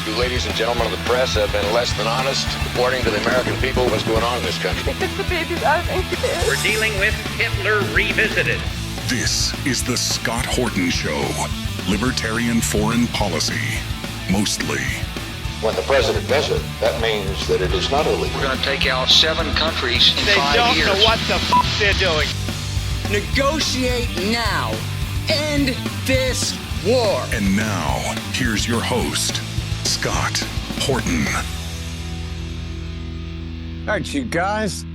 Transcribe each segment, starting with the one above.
You ladies and gentlemen of the press have been less than honest reporting to the American people what's going on in this country. The baby's out of incubator. We're dealing with Hitler Revisited. This is the Scott Horton Show. Libertarian foreign policy, mostly. When the president does it, that means that it is not illegal. We're going to take out 7 countries in 5 years. They don't know what the they're doing. Negotiate now. End this war. And now, here's your host, Scott Horton. All right, you guys.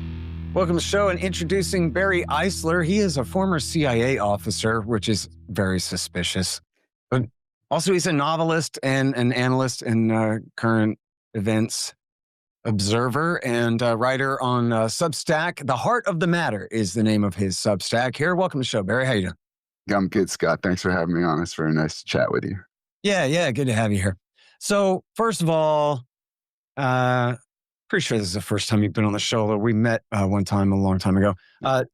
Welcome to the show and introducing Barry Eisler. He is a former CIA officer, which is very suspicious. But also he's a novelist and an analyst in current events, observer, and writer on Substack. The Heart of the Matter is the name of his Substack. Here, welcome to the show, Barry. How you doing? I'm good, Scott. Thanks for having me on. It's very nice to chat with you. Yeah, good to have you here. So, first of all, pretty sure this is the first time you've been on the show, though we met one time a long time ago.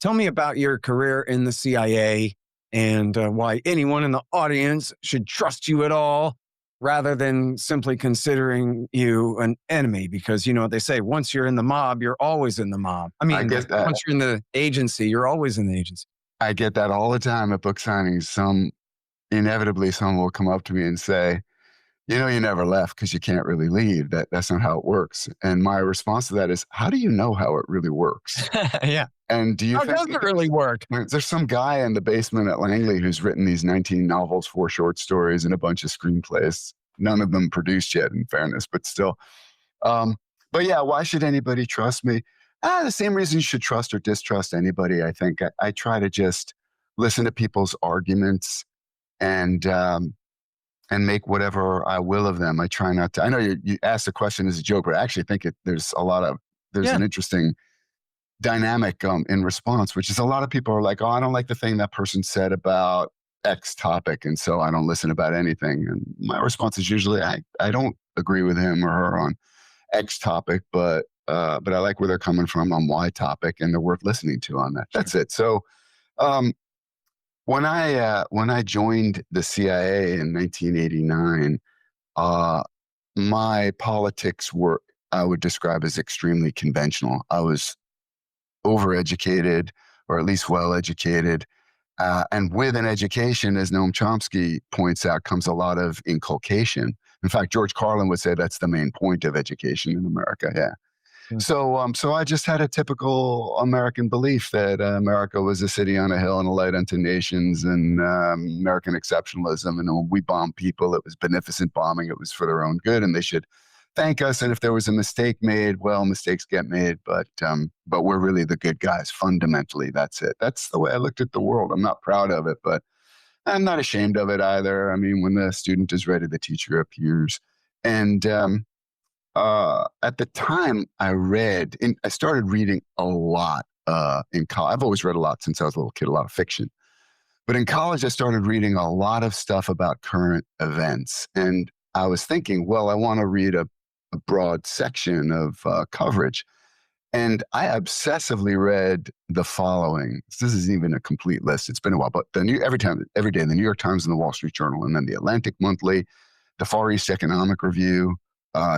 Tell me about your career in the CIA and why anyone in the audience should trust you at all rather than simply considering you an enemy. Because you know what they say, once you're in the mob, you're always in the mob. I mean, once you're in the agency, you're always in the agency. I get that all the time at book signings. Inevitably, someone will come up to me and say, you know, you never left because you can't really leave. That's not how it works. And my response to that is, how do you know how it really works? Yeah. And do you how does it really work? There's some guy in the basement at Langley who's written these 19 novels, 4 short stories, and a bunch of screenplays. None of them produced yet, in fairness, but still. But yeah, why should anybody trust me? The same reason you should trust or distrust anybody. I think I try to just listen to people's arguments and make whatever I will of them. I try not to. I know you asked the question as a joke, but I actually think there's an interesting dynamic in response, which is a lot of people are like, oh, I don't like the thing that person said about X topic, and so I don't listen about anything. And my response is usually, I don't agree with him or her on X topic, but I like where they're coming from on Y topic, and they're worth listening to on that. Sure. That's it. So, when I joined the CIA in 1989, my politics were, I would describe as extremely conventional. I was overeducated, or at least well-educated. And with an education, as Noam Chomsky points out, comes a lot of inculcation. In fact, George Carlin would say that's the main point of education in America. Yeah. So I just had a typical American belief that America was a city on a hill and a light unto nations, and American exceptionalism. And when we bombed people, it was beneficent bombing. It was for their own good, and they should thank us. And if there was a mistake made, well, mistakes get made, but we're really the good guys. Fundamentally, that's it. That's the way I looked at the world. I'm not proud of it, but I'm not ashamed of it either. I mean, when the student is ready, the teacher appears. And at the time I started reading a lot in college. I've always read a lot since I was a little kid, a lot of fiction. But in college, I started reading a lot of stuff about current events. And I was thinking, well, I want to read a broad section of coverage. And I obsessively read the following. This isn't even a complete list. It's been a while, but every day, the New York Times and the Wall Street Journal, and then the Atlantic Monthly, the Far East Economic Review,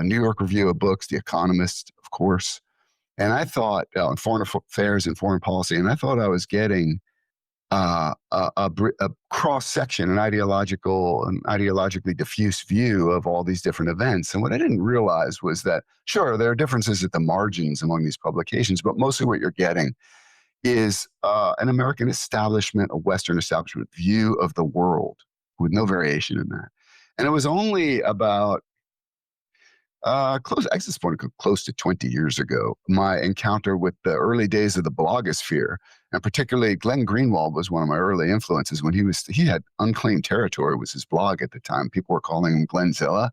New York Review of Books, The Economist, of course. And I thought, in foreign affairs and foreign policy, and I thought I was getting a cross-section, an ideologically diffuse view of all these different events. And what I didn't realize was that, sure, there are differences at the margins among these publications, but mostly what you're getting is an American establishment, a Western establishment view of the world with no variation in that. And it was only about close to 20 years ago, my encounter with the early days of the blogosphere, and particularly Glenn Greenwald was one of my early influences. When he had Unclaimed Territory was his blog at the time. People were calling him Glenzilla.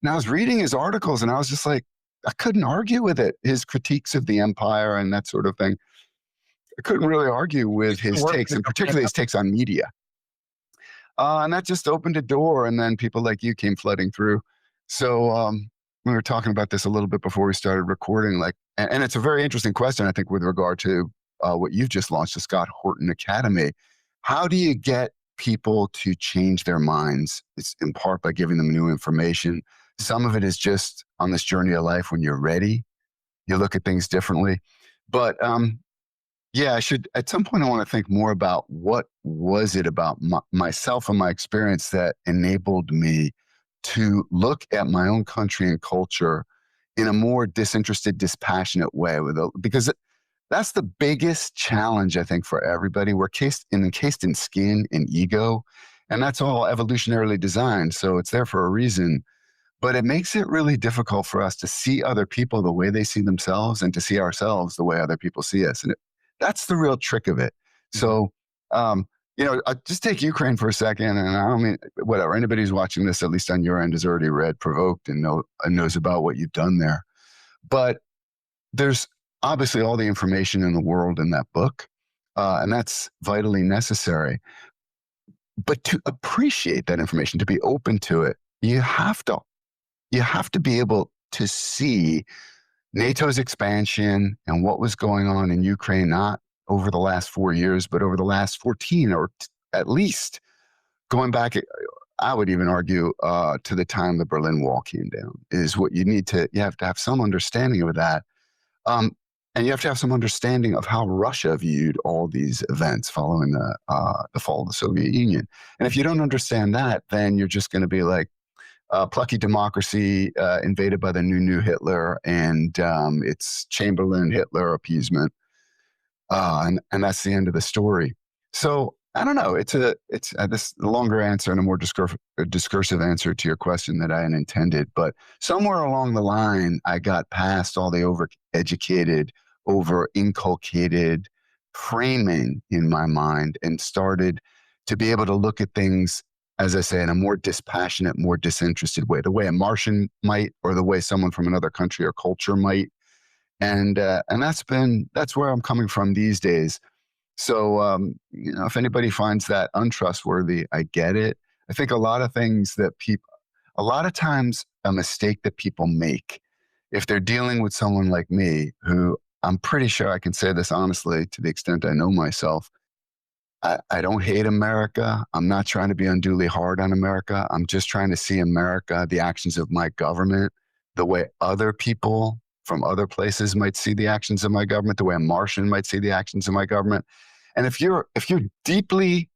And I was reading his articles and I was just like, I couldn't argue with it. His critiques of the empire and that sort of thing. I couldn't really argue with his takes, and particularly his takes on media. And that just opened a door, and then people like you came flooding through. So we were talking about this a little bit before we started recording, and it's a very interesting question, I think, with regard to what you've just launched, the Scott Horton Academy. How do you get people to change their minds? It's in part by giving them new information. Some of it is just on this journey of life. When you're ready, you look at things differently. But yeah, at some point, I want to think more about what was it about myself and my experience that enabled me to look at my own country and culture in a more disinterested, dispassionate way. Because that's the biggest challenge, I think, for everybody. We're encased in skin and ego, and that's all evolutionarily designed. So it's there for a reason. But it makes it really difficult for us to see other people the way they see themselves and to see ourselves the way other people see us. And that's the real trick of it. So, just take Ukraine for a second. And I don't mean, whatever, anybody who's watching this, at least on your end, has already read Provoked and knows about what you've done there. But there's obviously all the information in the world in that book. And that's vitally necessary. But to appreciate that information, to be open to it, you have to be able to see NATO's expansion and what was going on in Ukraine, not over the last 4 years, but over the last 14, or at least going back, I would even argue, to the time the Berlin Wall came down, is what you have to have some understanding of that. And you have to have some understanding of how Russia viewed all these events following the fall of the Soviet Union. And if you don't understand that, then you're just going to be like, plucky democracy invaded by the new Hitler, and it's Chamberlain Hitler appeasement, and that's the end of the story. So I don't know. It's this longer answer and a more discursive answer to your question that I had intended. But somewhere along the line, I got past all the over-educated, over-inculcated framing in my mind and started to be able to look at things, as I say, in a more dispassionate, more disinterested way, the way a Martian might, or the way someone from another country or culture might. And that's where I'm coming from these days. So, if anybody finds that untrustworthy, I get it. I think a lot of times a mistake that people make, if they're dealing with someone like me, who I'm pretty sure I can say this honestly to the extent I know myself, I don't hate America. I'm not trying to be unduly hard on America. I'm just trying to see America, the actions of my government, the way other people from other places might see the actions of my government, the way a Martian might see the actions of my government. And if you're deeply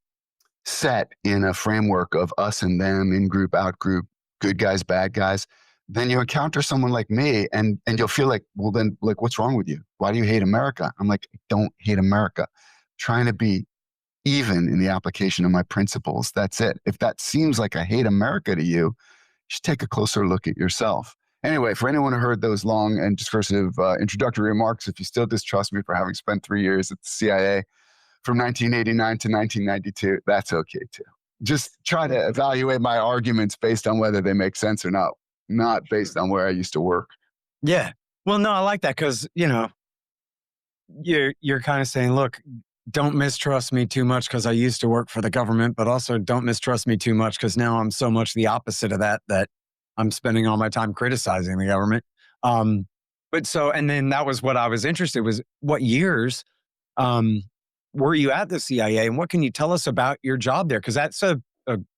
set in a framework of us and them, in group, out group, good guys, bad guys, then you encounter someone like me and you'll feel like, well, then, like, what's wrong with you? Why do you hate America? I'm like, I don't hate America. I'm trying to be even in the application of my principles. That's it. If that seems like I hate America to you, you should take a closer look at yourself. Anyway, for anyone who heard those long and discursive introductory remarks, if you still distrust me for having spent 3 years at the CIA from 1989 to 1992, that's okay too. Just try to evaluate my arguments based on whether they make sense or not based on where I used to work. Yeah. Well, no, I like that because, you're kind of saying, look, don't mistrust me too much because I used to work for the government, but also don't mistrust me too much because now I'm so much the opposite of that I'm spending all my time criticizing the government. And then that was what I was interested was what years were you at the CIA and what can you tell us about your job there? Because that's a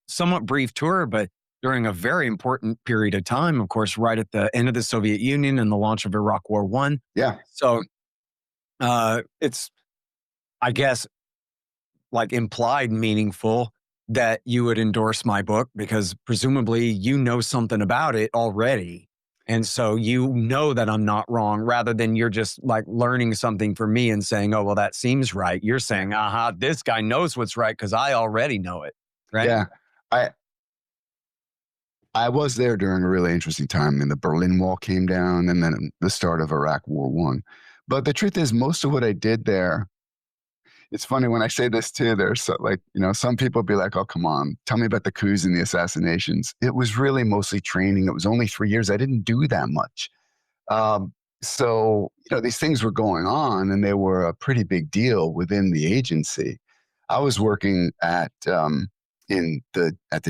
somewhat brief tour, but during a very important period of time, of course, right at the end of the Soviet Union and the launch of Iraq War I. Yeah. So it's, I guess, like implied meaningful that you would endorse my book because presumably you know something about it already. And so you know that I'm not wrong rather than you're just like learning something from me and saying, oh, well, that seems right. You're saying, this guy knows what's right because I already know it. Right? Yeah. I was there during a really interesting time. And the Berlin Wall came down and then the start of Iraq War I. But the truth is, most of what I did there, it's funny when I say this too, there's some people be like, oh, come on, tell me about the coups and the assassinations. It was really mostly training. It was only 3 years. I didn't do that much. So these things were going on and they were a pretty big deal within the agency. I was working at the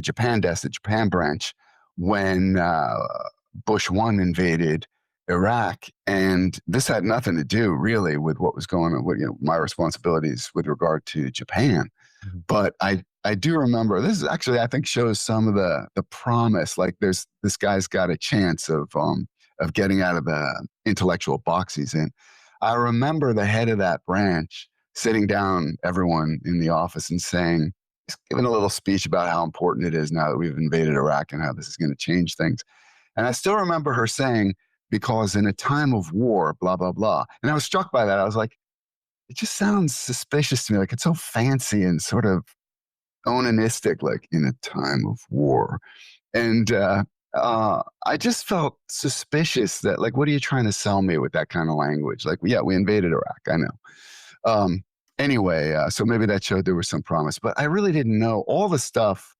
Japan desk, the Japan branch, when Bush 1 invaded Iraq, and this had nothing to do really with what was going on with my responsibilities with regard to Japan. Mm-hmm. But I I do remember, this is actually, I think, shows some of the promise. Like this guy's got a chance of getting out of the intellectual box he's in. I remember the head of that branch sitting down everyone in the office and saying, just giving a little speech about how important it is now that we've invaded Iraq and how this is going to change things. And I still remember her saying, because in a time of war, blah, blah, blah. And I was struck by that. I was like, it just sounds suspicious to me. Like it's so fancy and sort of onanistic, like in a time of war. And I just felt suspicious that, like, what are you trying to sell me with that kind of language? Like, yeah, we invaded Iraq. I know. Anyway, so maybe that showed there was some promise, but I really didn't know all the stuff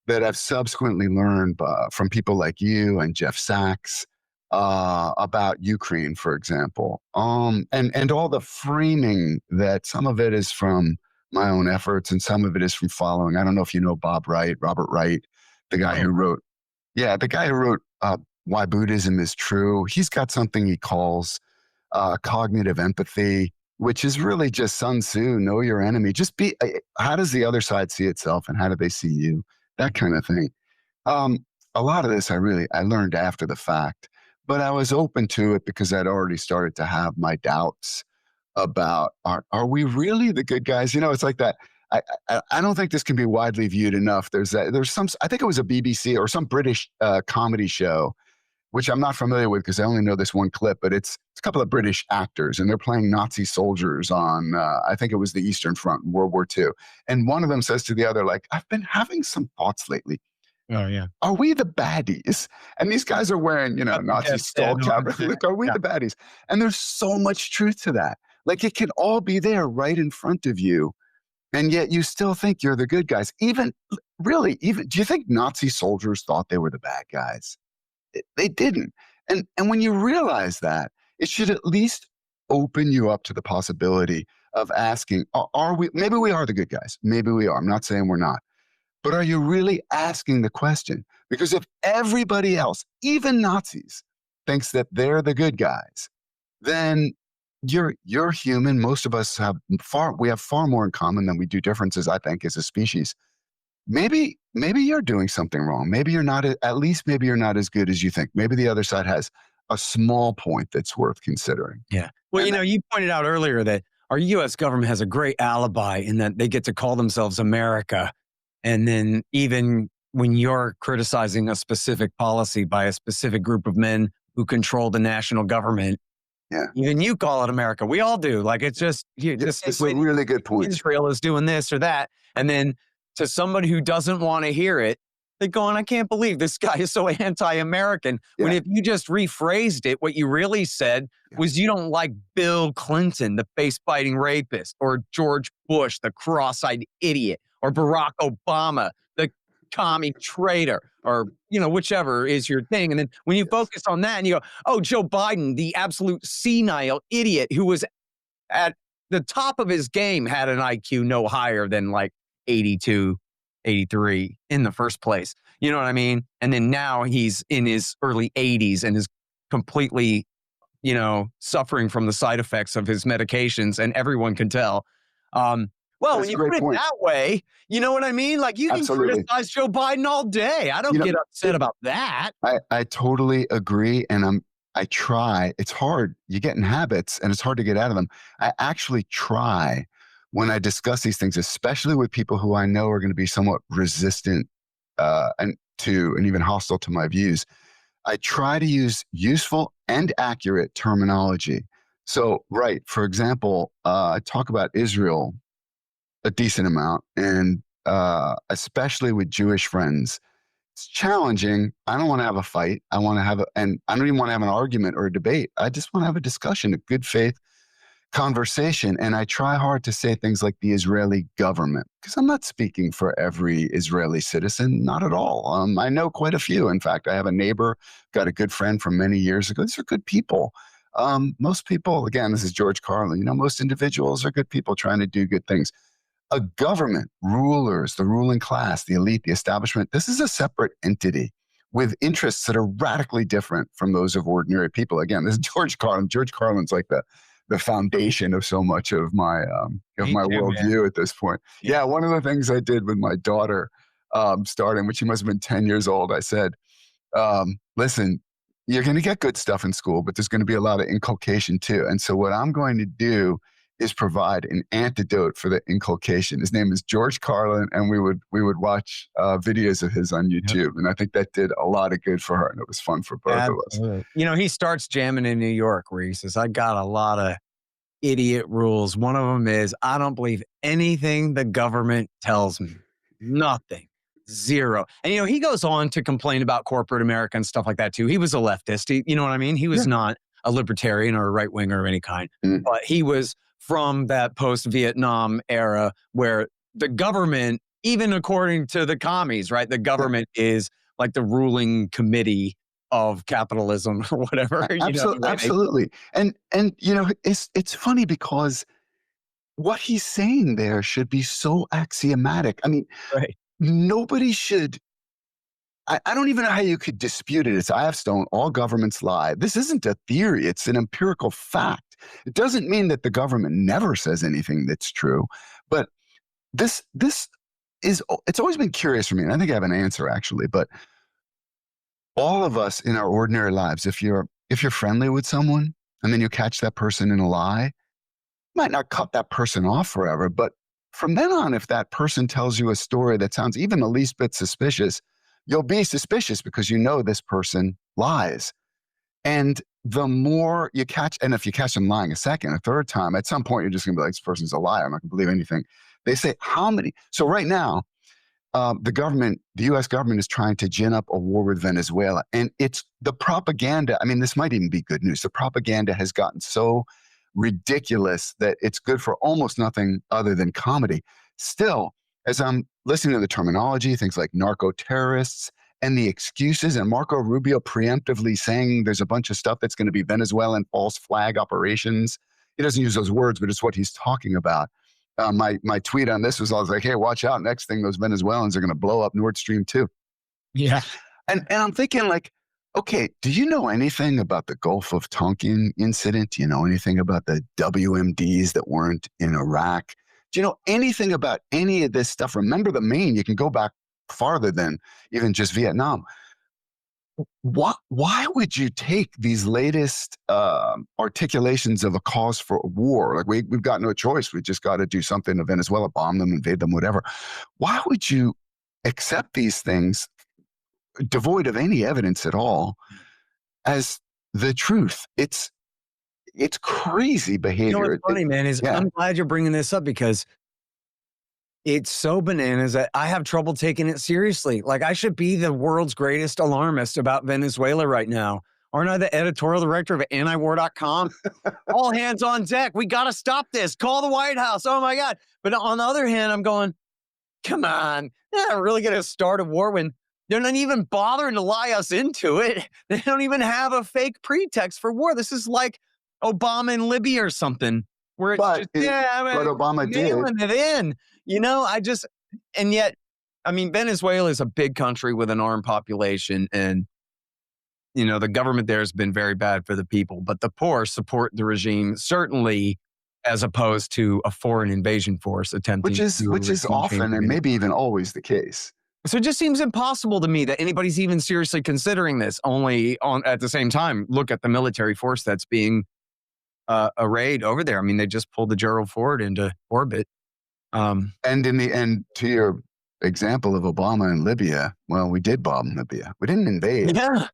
that I've subsequently learned from people like you and Jeff Sachs about Ukraine, for example, and all the framing that some of it is from my own efforts and some of it is from following. I don't know if you know Robert Wright, the guy who wrote, Why Buddhism is True. He's got something he calls cognitive empathy, which is really just Sun Tzu, know your enemy. Just how does the other side see itself and how do they see you? That kind of thing. A lot of this I learned after the fact, but I was open to it because I'd already started to have my doubts about, are we really the good guys? You know, it's like that. I don't think this can be widely viewed enough. There's some, I think it was a BBC or some British comedy show, which I'm not familiar with because I only know this one clip, but it's a couple of British actors and they're playing Nazi soldiers on, I think it was the Eastern Front in World War II. And one of them says to the other, like, I've been having some thoughts lately. Oh, yeah. Are we the baddies? And these guys are wearing, Nazi skull cap. Like, are we the baddies? And there's so much truth to that. Like, it can all be there right in front of you. And yet you still think you're the good guys. Do you think Nazi soldiers thought they were the bad guys? They didn't. And when you realize that, it should at least open you up to the possibility of asking, maybe we are the good guys. Maybe we are. I'm not saying we're not. But are you really asking the question? Because if everybody else, even Nazis, thinks that they're the good guys, then you're human. Most of us have far more in common than we do differences, I think, as a species. Maybe you're doing something wrong. Maybe you're not, at least maybe you're not as good as you think. Maybe the other side has a small point that's worth considering. Yeah. Well, you pointed out earlier that our U.S. government has a great alibi in that they get to call themselves America. And then even when you're criticizing a specific policy by a specific group of men who control the national government, even you call it America. We all do. Like, it's just, it's a really good point. Israel is doing this or that. And then to somebody who doesn't want to hear it, they're going, I can't believe this guy is so anti-American. Yeah. When if you just rephrased it, what you really said was you don't like Bill Clinton, the face-biting rapist, or George Bush, the cross-eyed idiot, or Barack Obama, the commie traitor, or, whichever is your thing. And then when you focus on that and you go, oh, Joe Biden, the absolute senile idiot who was at the top of his game, had an IQ no higher than like 82, 83 in the first place. You know what I mean? And then now he's in his early 80s and is completely, suffering from the side effects of his medications, and everyone can tell. Well, when you put it that way, you know what I mean? Like, you can criticize Joe Biden all day. I don't get upset about that. I totally agree. And I try. It's hard. You get in habits and it's hard to get out of them. I actually try when I discuss these things, especially with people who I know are going to be somewhat resistant and even hostile to my views. I try to use useful and accurate terminology. So, right, for example, I talk about Israel a decent amount, and especially with Jewish friends. It's challenging. I don't want to have a fight. I want to have and I don't even want to have an argument or a debate. I just want to have a discussion, a good faith conversation. And I try hard to say things like the Israeli government, because I'm not speaking for every Israeli citizen, not at all. I know quite a few. In fact, I have a neighbor, got a good friend from many years ago. These are good people. Most people, again, this is George Carlin, most individuals are good people trying to do good things. A government, rulers, the ruling class, the elite, the establishment, this is a separate entity with interests that are radically different from those of ordinary people. Again, this is George Carlin. George Carlin's like the the foundation of so much of my worldview man. at this point. Yeah, one of the things I did with my daughter, starting when she must have been 10 years old, I said, listen, you're going to get good stuff in school, but there's going to be a lot of inculcation too. And so what I'm going to do is provide an antidote for the inculcation. His name is George Carlin, and we would watch videos of his on YouTube. And I think that did a lot of good for her, and it was fun for both of us. You know, he starts jamming in New York where he says, I got a lot of idiot rules. One of them is I don't believe anything the government tells me. Nothing. Zero. And, you know, he goes on to complain about corporate America and stuff like that too. He was a leftist. You know what I mean? He was not a libertarian or a right winger of any kind, but he was from that post-Vietnam era where the government, even according to the commies, right? The government is like the ruling committee of capitalism or whatever. Absolutely. And you know, it's funny because what he's saying there should be so axiomatic. I mean, nobody should. I don't even know how you could dispute it. It's I have stone, all governments lie. This isn't a theory. It's an empirical fact. It doesn't mean that the government never says anything that's true. But this is, it's always been curious for me. And I think I have an answer actually. But all of us in our ordinary lives, if you're friendly with someone and then you catch that person in a lie, you might not cut that person off forever. But from then on, if that person tells you a story that sounds even the least bit suspicious, you'll be suspicious because you know this person lies. And the more you catch, and if you catch them lying a second, a third time, at some point you're just going to be like, this person's a liar. I'm not going to believe anything. They say, how many? So right now, the U.S. government is trying to gin up a war with Venezuela. And it's the propaganda. I mean, this might even be good news. The propaganda has gotten so ridiculous that it's good for almost nothing other than comedy. Still, as I'm listening to the terminology, things like narco-terrorists and the excuses, and Marco Rubio preemptively saying there's a bunch of stuff that's going to be Venezuelan false flag operations. He doesn't use those words, but it's what he's talking about. My tweet on this was, I was like, hey, watch out. Next thing, those Venezuelans are going to blow up Nord Stream 2. Yeah. And I'm thinking like, okay, do you know anything about the Gulf of Tonkin incident? Do you know anything about the WMDs that weren't in Iraq? Do you know anything about any of this stuff? Remember the Maine, you can go back farther than even just Vietnam. Why would you take these latest articulations of a cause for war? Like we've got no choice. We just got to do something to Venezuela, bomb them, invade them, whatever. Why would you accept these things devoid of any evidence at all as the truth? It's crazy behavior. You know what's funny, man, is I'm glad you're bringing this up because it's so bananas that I have trouble taking it seriously. Like I should be the world's greatest alarmist about Venezuela right now. Aren't I the editorial director of antiwar.com? All hands on deck. We got to stop this. Call the White House. Oh my God. But on the other hand, I'm going, come on. They're not really going to start a war when they're not even bothering to lie us into it. They don't even have a fake pretext for war. This is like Obama in Libya or something. Where it's but Obama did. It in. You know, and yet, I mean, Venezuela is a big country with an armed population, and, you know, the government there has been very bad for the people, but the poor support the regime, certainly, as opposed to a foreign invasion force attempting which is often and maybe even always the case. So it just seems impossible to me that anybody's even seriously considering this. Only at the same time, look at the military force that's being arrayed over there. I mean, they just pulled the Gerald Ford into orbit. And in the end, to your example of Obama in Libya, well, we did bomb Libya. We didn't invade. Yeah.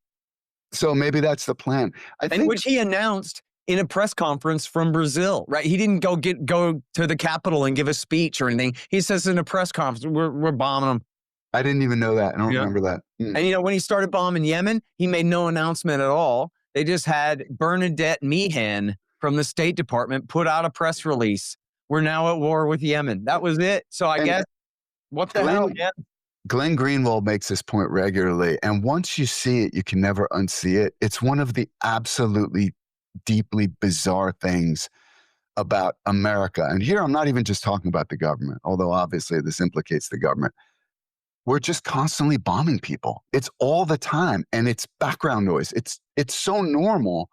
So maybe that's the plan. Which he announced in a press conference from Brazil, right? He didn't go to the Capitol and give a speech or anything. He says in a press conference, we're bombing them. I didn't even know that. I don't remember that. And, you know, when he started bombing Yemen, he made no announcement at all. They just had Bernadette Meehan from the State Department put out a press release. We're now at war with Yemen. That was it. So I guess, what the hell? Yeah. Glenn Greenwald makes this point regularly. And once you see it, you can never unsee it. It's one of the absolutely deeply bizarre things about America. And here I'm not even just talking about the government, although obviously this implicates the government. We're just constantly bombing people. It's all the time. And it's background noise. It's so normal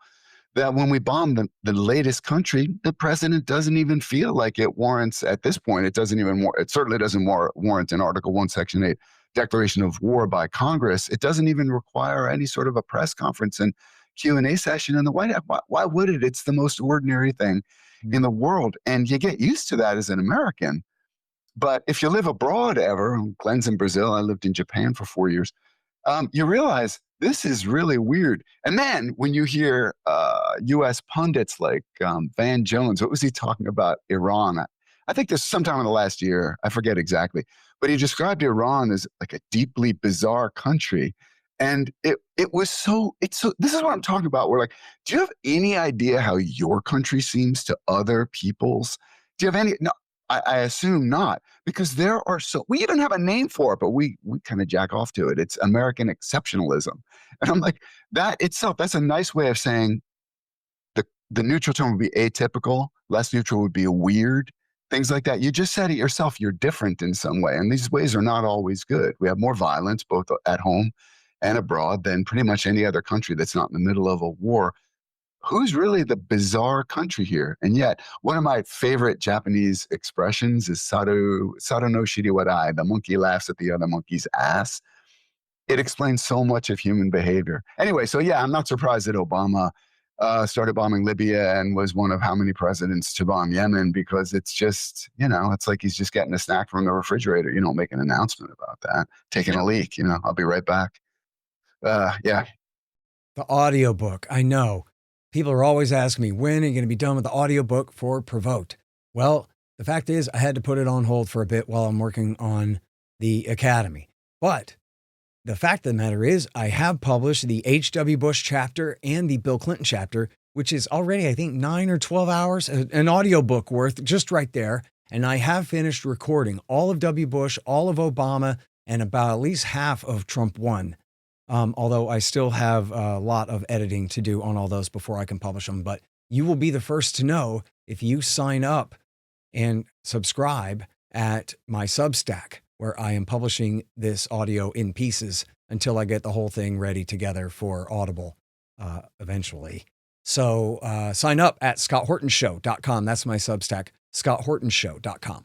that when we bomb the latest country, the president doesn't even feel like it warrants, at this point, it certainly doesn't warrant an Article 1, Section 8 declaration of war by Congress. It doesn't even require any sort of a press conference and Q&A session in the White House. Why would it? It's the most ordinary thing in the world. And you get used to that as an American. But if you live abroad ever, Glenn's in Brazil, I lived in Japan for 4 years, you realize this is really weird. And then when you hear U.S. pundits like Van Jones, what was he talking about Iran? I think this sometime in the last year, I forget exactly, but he described Iran as like a deeply bizarre country. And this is what I'm talking about. We're like, do you have any idea how your country seems to other people's? Do you have any? No, I assume not, because we even have a name for it, but we kind of jack off to it. It's American exceptionalism. And I'm like, that itself, that's a nice way of saying the neutral term would be atypical, less neutral would be weird, things like that. You just said it yourself, you're different in some way. And these ways are not always good. We have more violence, both at home and abroad, than pretty much any other country that's not in the middle of a war. Who's really the bizarre country here? And yet, one of my favorite Japanese expressions is Saru no shiriwarai, the monkey laughs at the other monkey's ass. It explains so much of human behavior. Anyway, so yeah, I'm not surprised that Obama started bombing Libya and was one of how many presidents to bomb Yemen, because it's just, it's like he's just getting a snack from the refrigerator. You don't make an announcement about that. Taking a leak, I'll be right back. Yeah. The audiobook, I know. People are always asking me, when are you going to be done with the audiobook for Provoked? Well, the fact is, I had to put it on hold for a bit while I'm working on the Academy. But the fact of the matter is, I have published the H.W. Bush chapter and the Bill Clinton chapter, which is already, I think, 9 or 12 hours, an audiobook worth, just right there. And I have finished recording all of W. Bush, all of Obama, and about at least half of Trump 1. Although I still have a lot of editing to do on all those before I can publish them. But you will be the first to know if you sign up and subscribe at my Substack, where I am publishing this audio in pieces until I get the whole thing ready together for Audible eventually. So sign up at scotthortonshow.com. That's my Substack, scotthortonshow.com.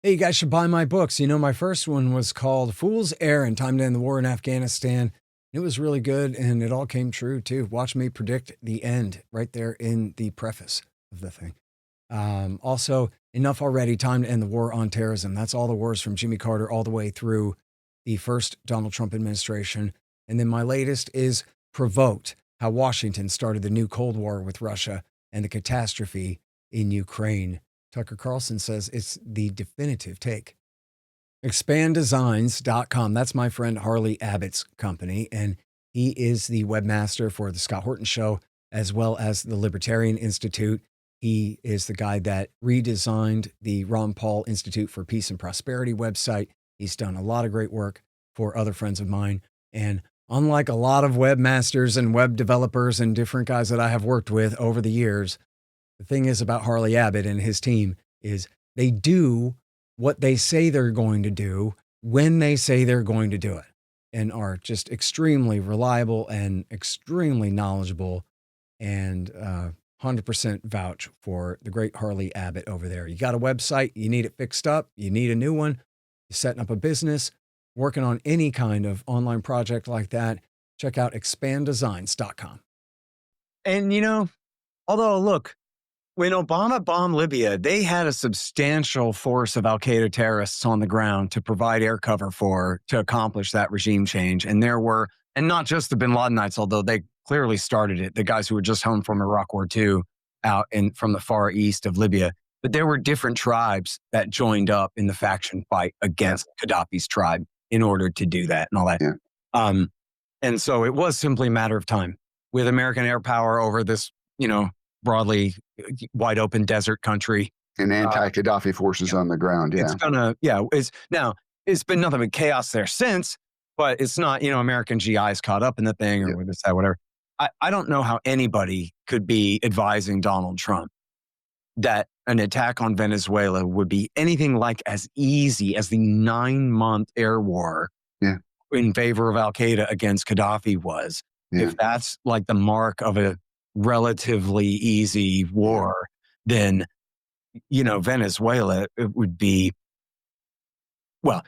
Hey, you guys should buy my books. My first one was called Fool's Errand, Time to End the War in Afghanistan. It was really good, and it all came true, too. Watch me predict the end right there in the preface of the thing. Also, Enough Already, Time to End the War on Terrorism. That's all the wars from Jimmy Carter all the way through the first Donald Trump administration. And then my latest is Provoked, How Washington Started the New Cold War with Russia and the Catastrophe in Ukraine. Tucker Carlson says it's the definitive take. Expanddesigns.com. That's my friend Harley Abbott's company, and he is the webmaster for the Scott Horton Show, as well as the Libertarian Institute. He is the guy that redesigned the Ron Paul Institute for Peace and Prosperity website. He's done a lot of great work for other friends of mine. And unlike a lot of webmasters and web developers and different guys that I have worked with over the years, the thing is about Harley Abbott and his team is they do what they say they're going to do when they say they're going to do it, and are just extremely reliable and extremely knowledgeable, and 100% vouch for the great Harley Abbott over there. You got a website, you need it fixed up, you need a new one, you're setting up a business, working on any kind of online project like that, check out expanddesigns.com. And although look, when Obama bombed Libya, they had a substantial force of al-Qaeda terrorists on the ground to provide air cover to accomplish that regime change. And there were, and not just the bin Ladenites, although they clearly started it, the guys who were just home from Iraq War II out from the far east of Libya. But there were different tribes that joined up in the faction fight against Gaddafi's tribe in order to do that and all that. Yeah. And so it was simply a matter of time with American air power over this, broadly wide open desert country. And anti-Gaddafi forces on the ground. Yeah. It's been nothing but chaos there since, but it's not, American GIs caught up in the thing or whatever. I don't know how anybody could be advising Donald Trump that an attack on Venezuela would be anything like as easy as the 9-month air war in favor of al-Qaeda against Gaddafi was. Yeah. If that's like the mark of a relatively easy war, then, Venezuela, it would be, well,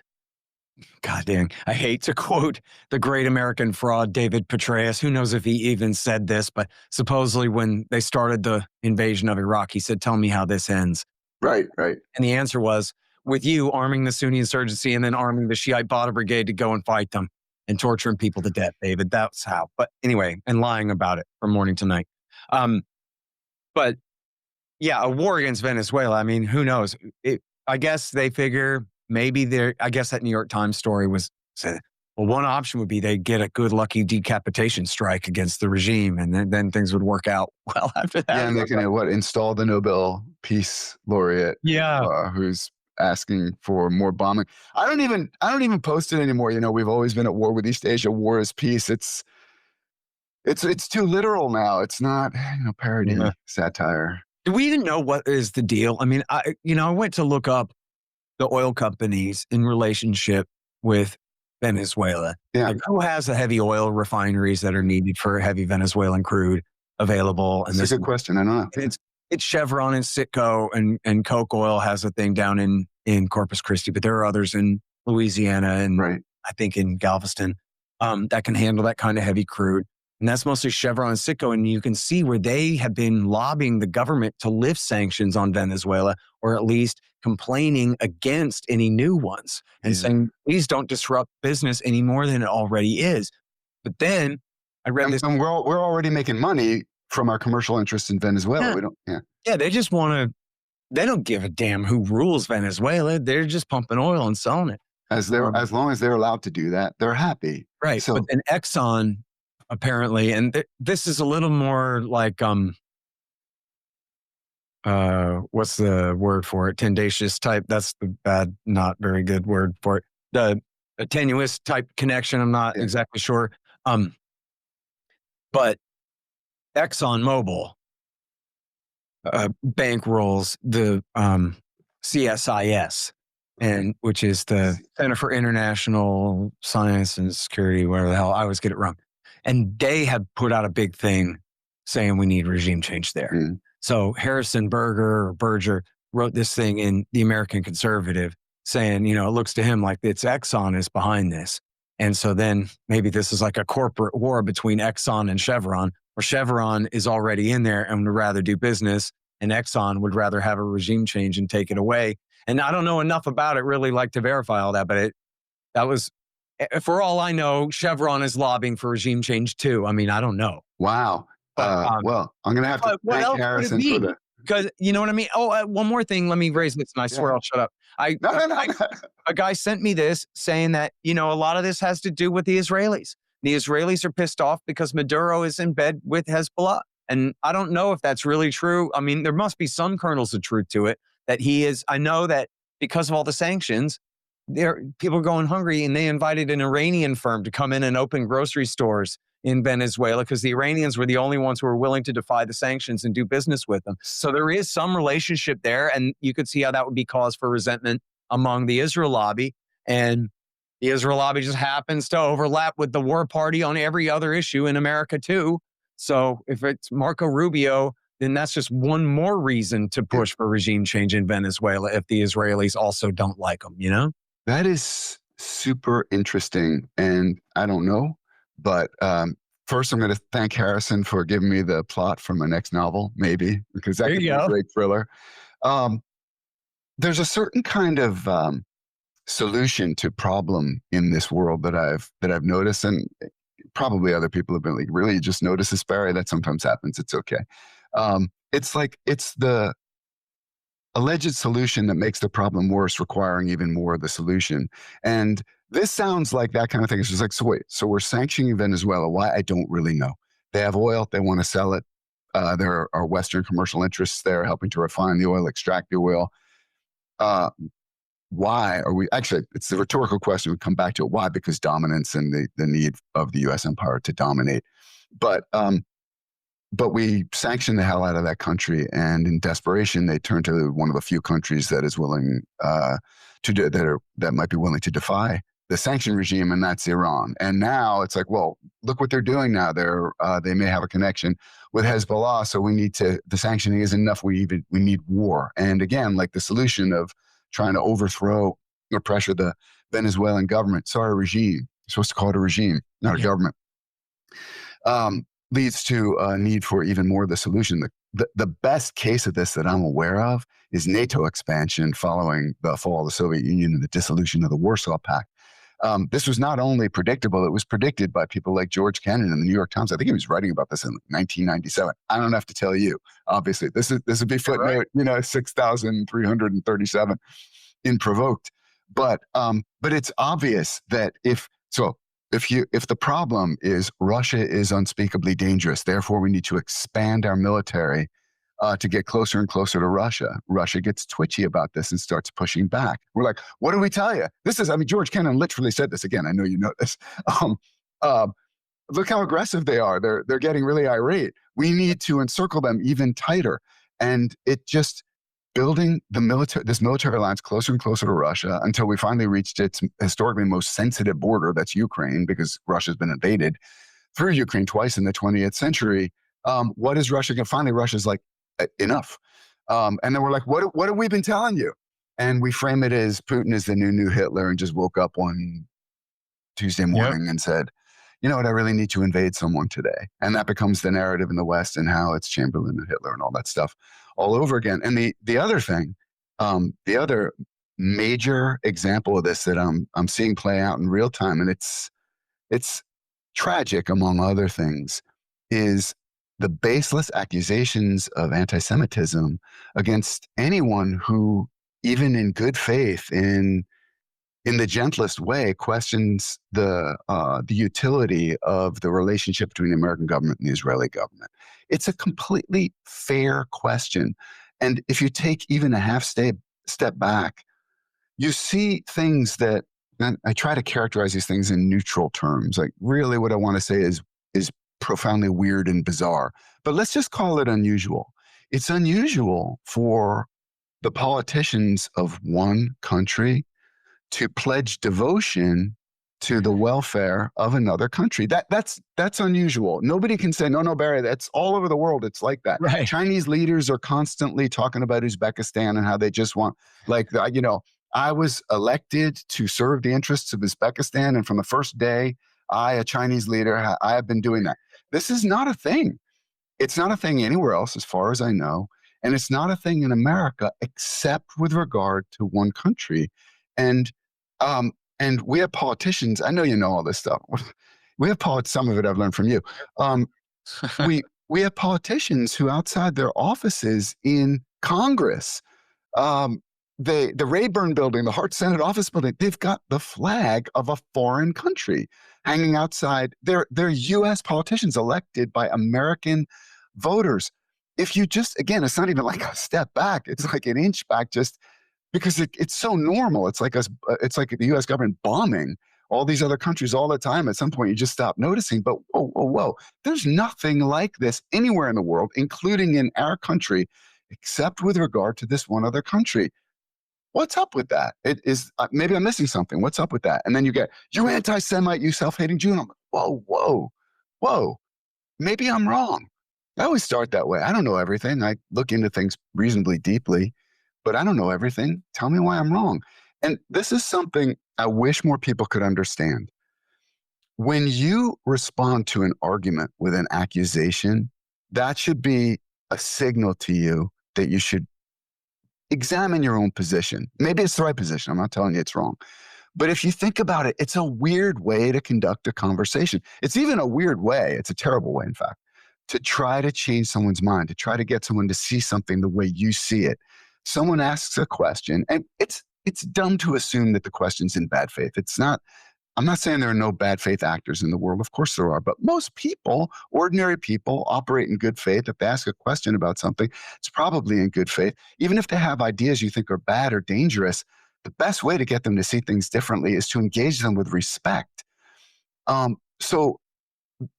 God dang, I hate to quote the great American fraud, David Petraeus. Who knows if he even said this, but supposedly when they started the invasion of Iraq, he said, "Tell me how this ends." Right. And the answer was, with you arming the Sunni insurgency and then arming the Shiite Badr Brigade to go and fight them and torturing people to death, David. That's how. But anyway, and lying about it from morning to night. But yeah, a war against Venezuela, I mean, who knows? I guess they figure maybe I guess that New York Times story said, well, one option would be they get a good lucky decapitation strike against the regime, and then things would work out well after that. Yeah, and they can install the Nobel Peace Laureate. Yeah, who's asking for more bombing. I don't even post it anymore. We've always been at war with East Asia. War is peace. It's too literal now. It's not parody, satire. Do we even know what is the deal? I mean, I went to look up the oil companies in relationship with Venezuela. Yeah. Like, who has the heavy oil refineries that are needed for heavy Venezuelan crude available? And That's a good question. I don't know. And it's Chevron and Citgo, and Coke Oil has a thing down in Corpus Christi, but there are others in Louisiana and I think in Galveston that can handle that kind of heavy crude. And that's mostly Chevron and Citgo. And you can see where they have been lobbying the government to lift sanctions on Venezuela, or at least complaining against any new ones and saying, please don't disrupt business any more than it already is. But then I read this. And we're already making money from our commercial interests in Venezuela. Yeah. We don't, Yeah, they just they don't give a damn who rules Venezuela. They're just pumping oil and selling it. As long as they're allowed to do that, they're happy. Right. So, but then Exxon, apparently, and this is a little more like, what's the word for it? Tendacious type. That's the bad, not very good word for it. The tenuous type connection. I'm not exactly sure. But ExxonMobil bankrolls the CSIS, which is the Center for International Science and Security, whatever the hell. I always get it wrong. And they have put out a big thing saying we need regime change there. Mm. So Harrison Berger wrote this thing in The American Conservative saying, it looks to him like it's Exxon is behind this. And so then maybe this is like a corporate war between Exxon and Chevron, where Chevron is already in there and would rather do business, and Exxon would rather have a regime change and take it away. And I don't know enough about it really to verify all that, but that was, for all I know, Chevron is lobbying for regime change too. I mean, I don't know. wow. Well, I'm going to have to thank Harrison for that. Because you know what I mean? Oh, one more thing. Let me raise this, and I swear I'll shut up. A guy sent me this saying that, a lot of this has to do with the Israelis. The Israelis are pissed off because Maduro is in bed with Hezbollah. And I don't know if that's really true. I mean, there must be some kernels of truth to it that he is. I know that because of all the sanctions, people are going hungry, and they invited an Iranian firm to come in and open grocery stores in Venezuela because the Iranians were the only ones who were willing to defy the sanctions and do business with them. So there is some relationship there, and you could see how that would be cause for resentment among the Israel lobby. And the Israel lobby just happens to overlap with the war party on every other issue in America too. So if it's Marco Rubio, then that's just one more reason to push for regime change in Venezuela if the Israelis also don't like them, That is super interesting. And I don't know, but first I'm going to thank Harrison for giving me the plot for my next novel, maybe, because that could be a great thriller. There's a certain kind of solution to problem in this world that I've noticed, and probably other people have been like, really, you just notice this, Barry? That sometimes happens. It's okay. It's like it's the alleged solution that makes the problem worse, requiring even more of the solution. And this sounds like that kind of thing. It's just like, so wait, so we're sanctioning Venezuela. Why? I don't really know. They have oil. They want to sell it. There are Western commercial interests there helping to refine the oil, extract the oil. Why are we, actually, it's the rhetorical question. We come back to it. Why? Because dominance and the need of the U.S. empire to dominate. But we sanction the hell out of that country, and in desperation, they turn to one of the few countries that is willing that might be willing to defy the sanction regime, and that's Iran. And now it's like, well, look what they're doing now. They may have a connection with Hezbollah. So the sanctioning isn't enough. We need war. And again, like the solution of trying to overthrow or pressure the Venezuelan government. Sorry, regime. You're supposed to call it a regime, not a government. Leads to a need for even more of the solution. The best case of this that I'm aware of is NATO expansion following the fall of the Soviet Union and the dissolution of the Warsaw Pact. This was not only predictable, it was predicted by people like George Kennan in the New York Times. I think he was writing about this in 1997. I don't have to tell you, obviously. This would be footnote, 6,337 in Provoked. But it's obvious that if the problem is Russia is unspeakably dangerous, therefore we need to expand our military to get closer and closer to Russia. Russia gets twitchy about this and starts pushing back. We're like, what do we tell you? George Kennan literally said this again. I know you know this. Look how aggressive they are. They're getting really irate. We need to encircle them even tighter. And it just building this military alliance closer and closer to Russia until we finally reached its historically most sensitive border, that's Ukraine, because Russia's been invaded through Ukraine twice in the 20th century. What is Russia going to finally? Russia's like, enough. And then we're like, what have we been telling you? And we frame it as Putin is the new Hitler and just woke up one Tuesday morning and said, you know what, I really need to invade someone today. And that becomes the narrative in the West and how it's Chamberlain and Hitler and all that stuff all over again. And the other thing, the other major example of this that I'm seeing play out in real time, and it's tragic among other things, is the baseless accusations of anti-Semitism against anyone who, even in good faith, in the gentlest way, questions the utility of the relationship between the American government and the Israeli government. It's a completely fair question. And if you take even a half step back, you see things that, and I try to characterize these things in neutral terms. Like, really what I want to say is profoundly weird and bizarre. But let's just call it unusual. It's unusual for the politicians of one country to pledge devotion to the welfare of another country. That's unusual. Nobody can say, no, Barry, that's all over the world. It's like that. Right. Chinese leaders are constantly talking about Uzbekistan and how they just want, I was elected to serve the interests of Uzbekistan. And from the first day, I, a Chinese leader, I have been doing that. This is not a thing. It's not a thing anywhere else, as far as I know. And it's not a thing in America, except with regard to one country. And we have politicians. I know you know all this stuff. We have some of it I've learned from you. We have politicians who, outside their offices in Congress, the Rayburn building, the Hart Senate office building, they've got the flag of a foreign country hanging outside. They're U.S. politicians elected by American voters. If you just, again, it's not even like a step back. It's like an inch back, just because it's so normal. It's like the U.S. government bombing all these other countries all the time. At some point, you just stop noticing. But whoa. There's nothing like this anywhere in the world, including in our country, except with regard to this one other country. What's up with that? It is maybe I'm missing something. What's up with that? And then you get, you anti-Semite, you self-hating Jew. And I'm like, whoa. Maybe I'm wrong. I always start that way. I don't know everything. I look into things reasonably deeply, but I don't know everything. Tell me why I'm wrong. And this is something I wish more people could understand. When you respond to an argument with an accusation, that should be a signal to you that you should examine your own position. Maybe it's the right position. I'm not telling you it's wrong. But if you think about it, it's a weird way to conduct a conversation. It's even a weird way. It's a terrible way, in fact, to try to change someone's mind, to try to get someone to see something the way you see it. Someone asks a question, and it's dumb to assume that the question's in bad faith. It's not. I'm not saying there are no bad faith actors in the world. Of course there are. But most people, ordinary people, operate in good faith. If they ask a question about something, it's probably in good faith. Even if they have ideas you think are bad or dangerous, the best way to get them to see things differently is to engage them with respect. So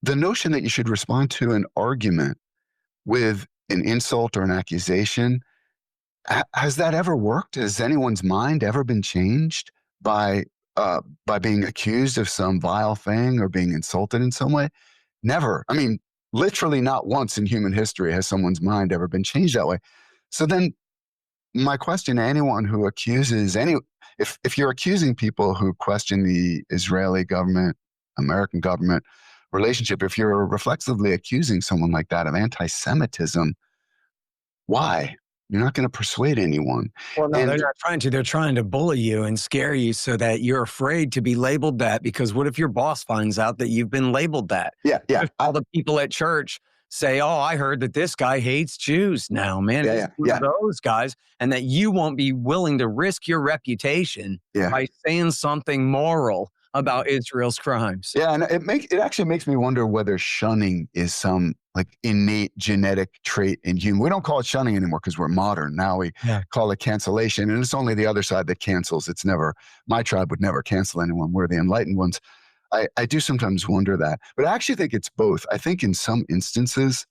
the notion that you should respond to an argument with an insult or an accusation, has that ever worked? Has anyone's mind ever been changed by by being accused of some vile thing or being insulted in some way. Never. I mean, literally not once in human history has someone's mind ever been changed that way. So then my question to anyone who accuses if you're accusing people who question the Israeli government, American government relationship, if you're reflexively accusing someone like that of anti-Semitism, why? You're not going to persuade anyone. Well, no, they're not trying to. They're trying to bully you and scare you so that you're afraid to be labeled that. Because what if your boss finds out that you've been labeled that? Yeah. If all the people at church say, "Oh, I heard that this guy hates Jews now, man." It's one of those guys, and that you won't be willing to risk your reputation by saying something moral about Israel's crimes. Yeah, and it actually makes me wonder whether shunning is some like innate genetic trait in human. We don't call it shunning anymore because we're modern. Now we call it cancellation, and it's only the other side that cancels. It's never, my tribe would never cancel anyone. We're the enlightened ones. I do sometimes wonder that, but I actually think it's both. I think in some instances,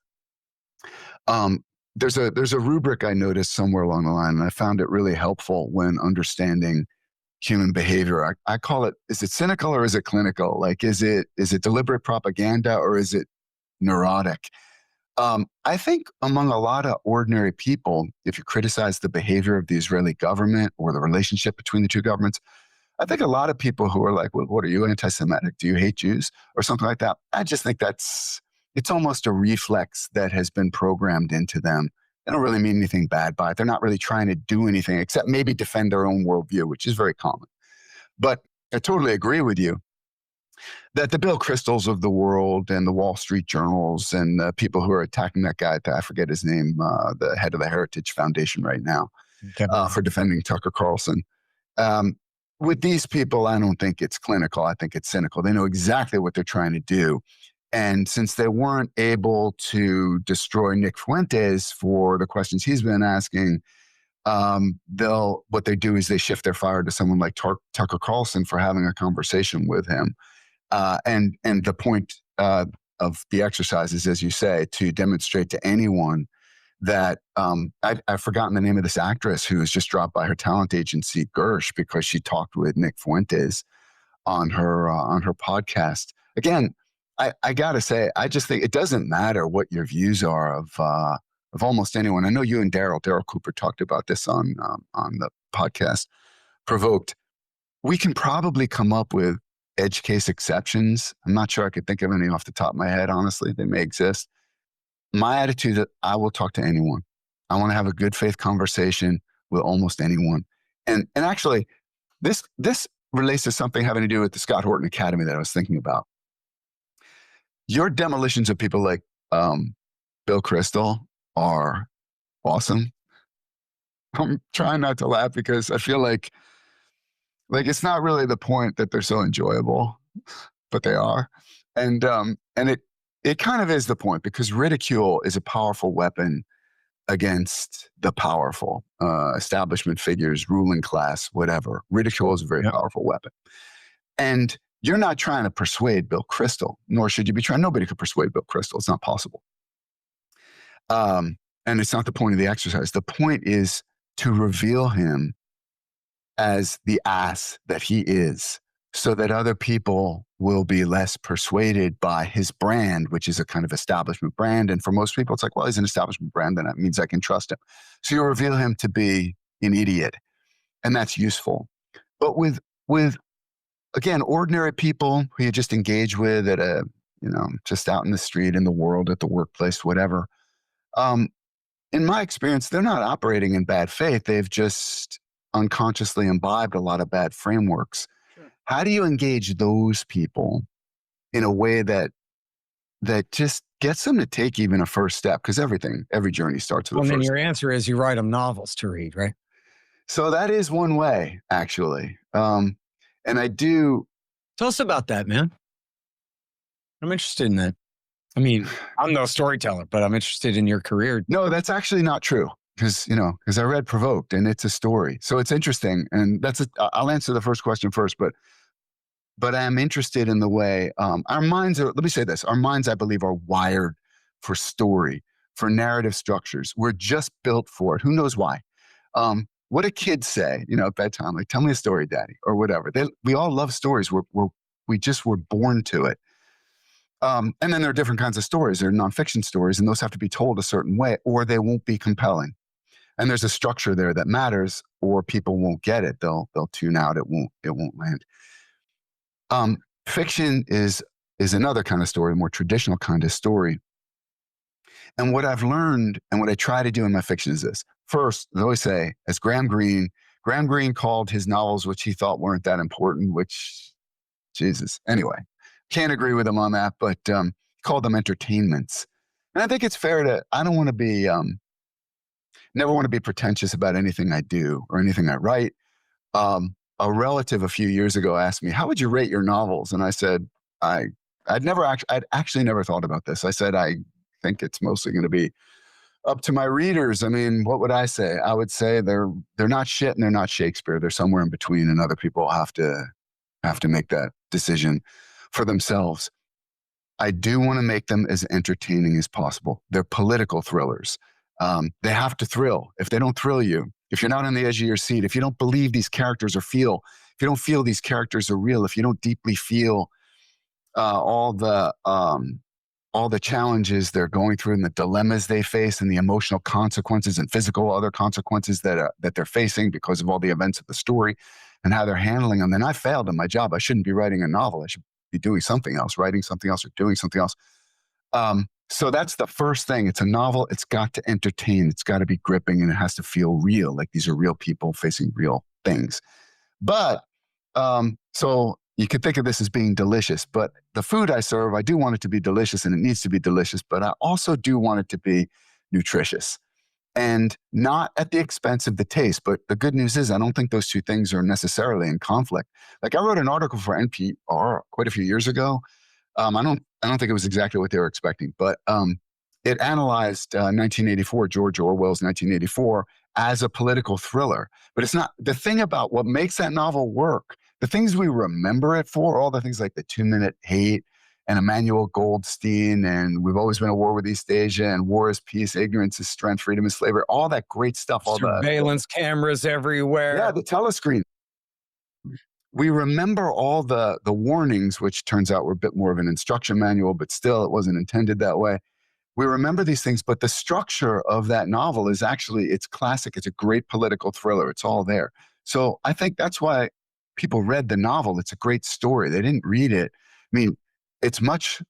there's a rubric I noticed somewhere along the line, and I found it really helpful when understanding human behavior. I call it, is it cynical or is it clinical? Like, is it deliberate propaganda or is it neurotic? I think among a lot of ordinary people, if you criticize the behavior of the Israeli government or the relationship between the two governments, I think a lot of people who are like, well, what are you, anti-Semitic? Do you hate Jews? Or something like that. I just think it's almost a reflex that has been programmed into them. They don't really mean anything bad by it. They're not really trying to do anything except maybe defend their own worldview, which is very common. But I totally agree with you that the Bill Kristols of the world and the Wall Street Journals and the people who are attacking that guy, I forget his name, the head of the Heritage Foundation right now, for defending Tucker Carlson. With these people, I don't think it's clinical. I think it's cynical. They know exactly what they're trying to do. And since they weren't able to destroy Nick Fuentes for the questions he's been asking, what they do is they shift their fire to someone like Tucker Carlson for having a conversation with him. And the point of the exercise is, as you say, to demonstrate to anyone that I've forgotten the name of this actress who was just dropped by her talent agency, Gersh, because she talked with Nick Fuentes on her podcast. Again, I gotta say, I just think it doesn't matter what your views are of almost anyone. I know you and Darryl Cooper talked about this on the podcast, Provoked. We can probably come up with edge case exceptions. I'm not sure I could think of any off the top of my head. Honestly, they may exist. My attitude that I will talk to anyone. I want to have a good faith conversation with almost anyone. And actually, this relates to something having to do with the Scott Horton Academy that I was thinking about. Your demolitions of people like Bill Kristol are awesome. I'm trying not to laugh because I feel like it's not really the point that they're so enjoyable, but they are. And it kind of is the point, because ridicule is a powerful weapon against the powerful, establishment figures, ruling class, whatever. Ridicule is a very powerful weapon. And you're not trying to persuade Bill Kristol, nor should you be trying. Nobody could persuade Bill Kristol. It's not possible. And it's not the point of the exercise. The point is to reveal him as the ass that he is, so that other people will be less persuaded by his brand, which is a kind of establishment brand. And for most people, it's like, well, he's an establishment brand, then that means I can trust him. So you reveal him to be an idiot, and that's useful. But with again, ordinary people who you just engage with at just out in the street, in the world, at the workplace, whatever. In my experience, they're not operating in bad faith. They've just unconsciously imbibed a lot of bad frameworks. Sure. How do you engage those people in a way that just gets them to take even a first step? Because every journey starts with a first step. Your answer is you write them novels to read, right? So that is one way, actually. And I do. Tell us about that, man. I'm interested in that. I mean, I'm no storyteller, but I'm interested in your career. No, that's actually not true. Because I read Provoked, and it's a story. So it's interesting. And I'll answer the first question first, but I'm interested in the way our minds are, let me say this, our minds, I believe, are wired for story, for narrative structures. We're just built for it. Who knows why? what do kids say, at bedtime? Like, tell me a story, Daddy, or whatever. We all love stories. We just were born to it. And then there are different kinds of stories. There are nonfiction stories, and those have to be told a certain way, or they won't be compelling. And there's a structure there that matters, or people won't get it. They'll tune out. It won't land. Fiction is another kind of story, a more traditional kind of story. And what I've learned and what I try to do in my fiction is this. First, I always say, as Graham Greene called his novels, which he thought weren't that important, which, Jesus, anyway, can't agree with him on that, but he called them entertainments. And I think it's fair I don't want to be, never want to be pretentious about anything I do or anything I write. A relative a few years ago asked me, how would you rate your novels? And I said, I'd actually never thought about this. I said, I think it's mostly going to be up to my readers. I mean, what would I say? I would say they're not shit and they're not Shakespeare. They're somewhere in between, and other people have to make that decision for themselves. I do want to make them as entertaining as possible. They're political thrillers. They have to thrill. If they don't thrill you, if you're not on the edge of your seat, if you don't believe these characters if you don't feel these characters are real, if you don't deeply feel all the challenges they're going through and the dilemmas they face and the emotional consequences and physical other consequences that they're facing because of all the events of the story and how they're handling them, then I failed in my job. I shouldn't be writing a novel. I should be doing something else, writing something else or doing something else. So that's the first thing. It's a novel. It's got to entertain. It's got to be gripping, and it has to feel real. Like these are real people facing real things. But so you could think of this as being delicious, but the food I serve, I do want it to be delicious, and it needs to be delicious, but I also do want it to be nutritious and not at the expense of the taste. But the good news is I don't think those two things are necessarily in conflict. Like I wrote an article for NPR quite a few years ago. I don't think it was exactly what they were expecting, but it analyzed 1984, George Orwell's 1984, as a political thriller. But it's not. The thing about what makes that novel work, the things we remember it for, all the things like the 2-Minute Hate and Emmanuel Goldstein, and We've Always Been at War with East Asia, and War is Peace, Ignorance is Strength, Freedom is Slavery, all that great stuff. All surveillance cameras everywhere. Yeah, the telescreen. We remember all the warnings, which turns out were a bit more of an instruction manual, but still it wasn't intended that way. We remember these things, but the structure of that novel is actually, it's classic. It's a great political thriller. It's all there. So I think that's why people read the novel. It's a great story. They didn't read it. I mean, it's much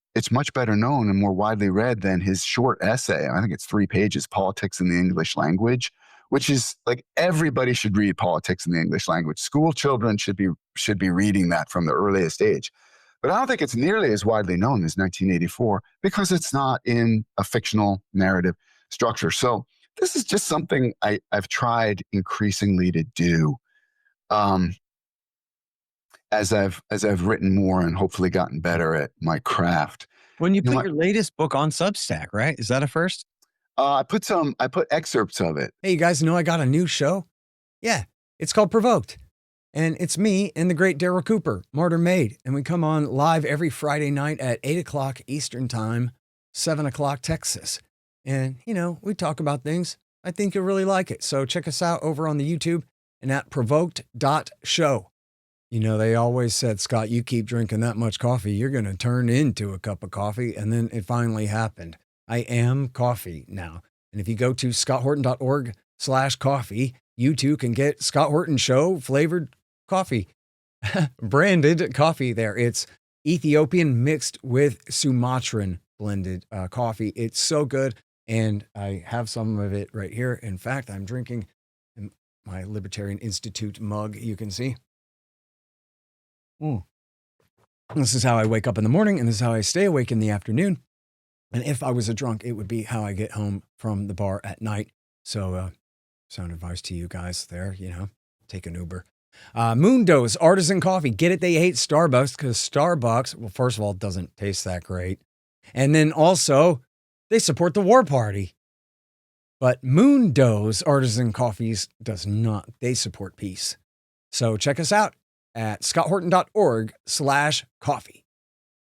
better known and more widely read than his short essay. I think it's 3 pages, Politics in the English Language, which is like everybody should read Politics in the English Language. School children should be reading that from the earliest age. But I don't think it's nearly as widely known as 1984 because it's not in a fictional narrative structure. So this is just something I've tried increasingly to do as I've written more and hopefully gotten better at my craft. When you put your latest book on Substack, right? Is that a first? I put excerpts of it. Hey, you guys know I got a new show? Yeah, it's called Provoked. And it's me and the great Darryl Cooper, Martyr Made. And we come on live every Friday night at 8 o'clock Eastern Time, 7 o'clock Texas. And, we talk about things. I think you'll really like it. So check us out over on the YouTube and at provoked.show. They always said, Scott, you keep drinking that much coffee, you're going to turn into a cup of coffee. And then it finally happened. I am coffee now. And if you go to scotthorton.org/coffee, you too can get Scott Horton Show flavored coffee, branded coffee there. It's Ethiopian mixed with Sumatran blended coffee. It's so good. And I have some of it right here. In fact, I'm drinking my Libertarian Institute mug, you can see. This is how I wake up in the morning, and this is how I stay awake in the afternoon. And if I was a drunk, it would be how I get home from the bar at night. So sound advice to you guys there, take an Uber. Moondo's Artisan Coffee. Get it? They hate Starbucks because Starbucks, well, first of all, doesn't taste that great. And then also, they support the war party. But Moondo's Artisan Coffees does not. They support peace. So check us out at scotthorton.org/coffee.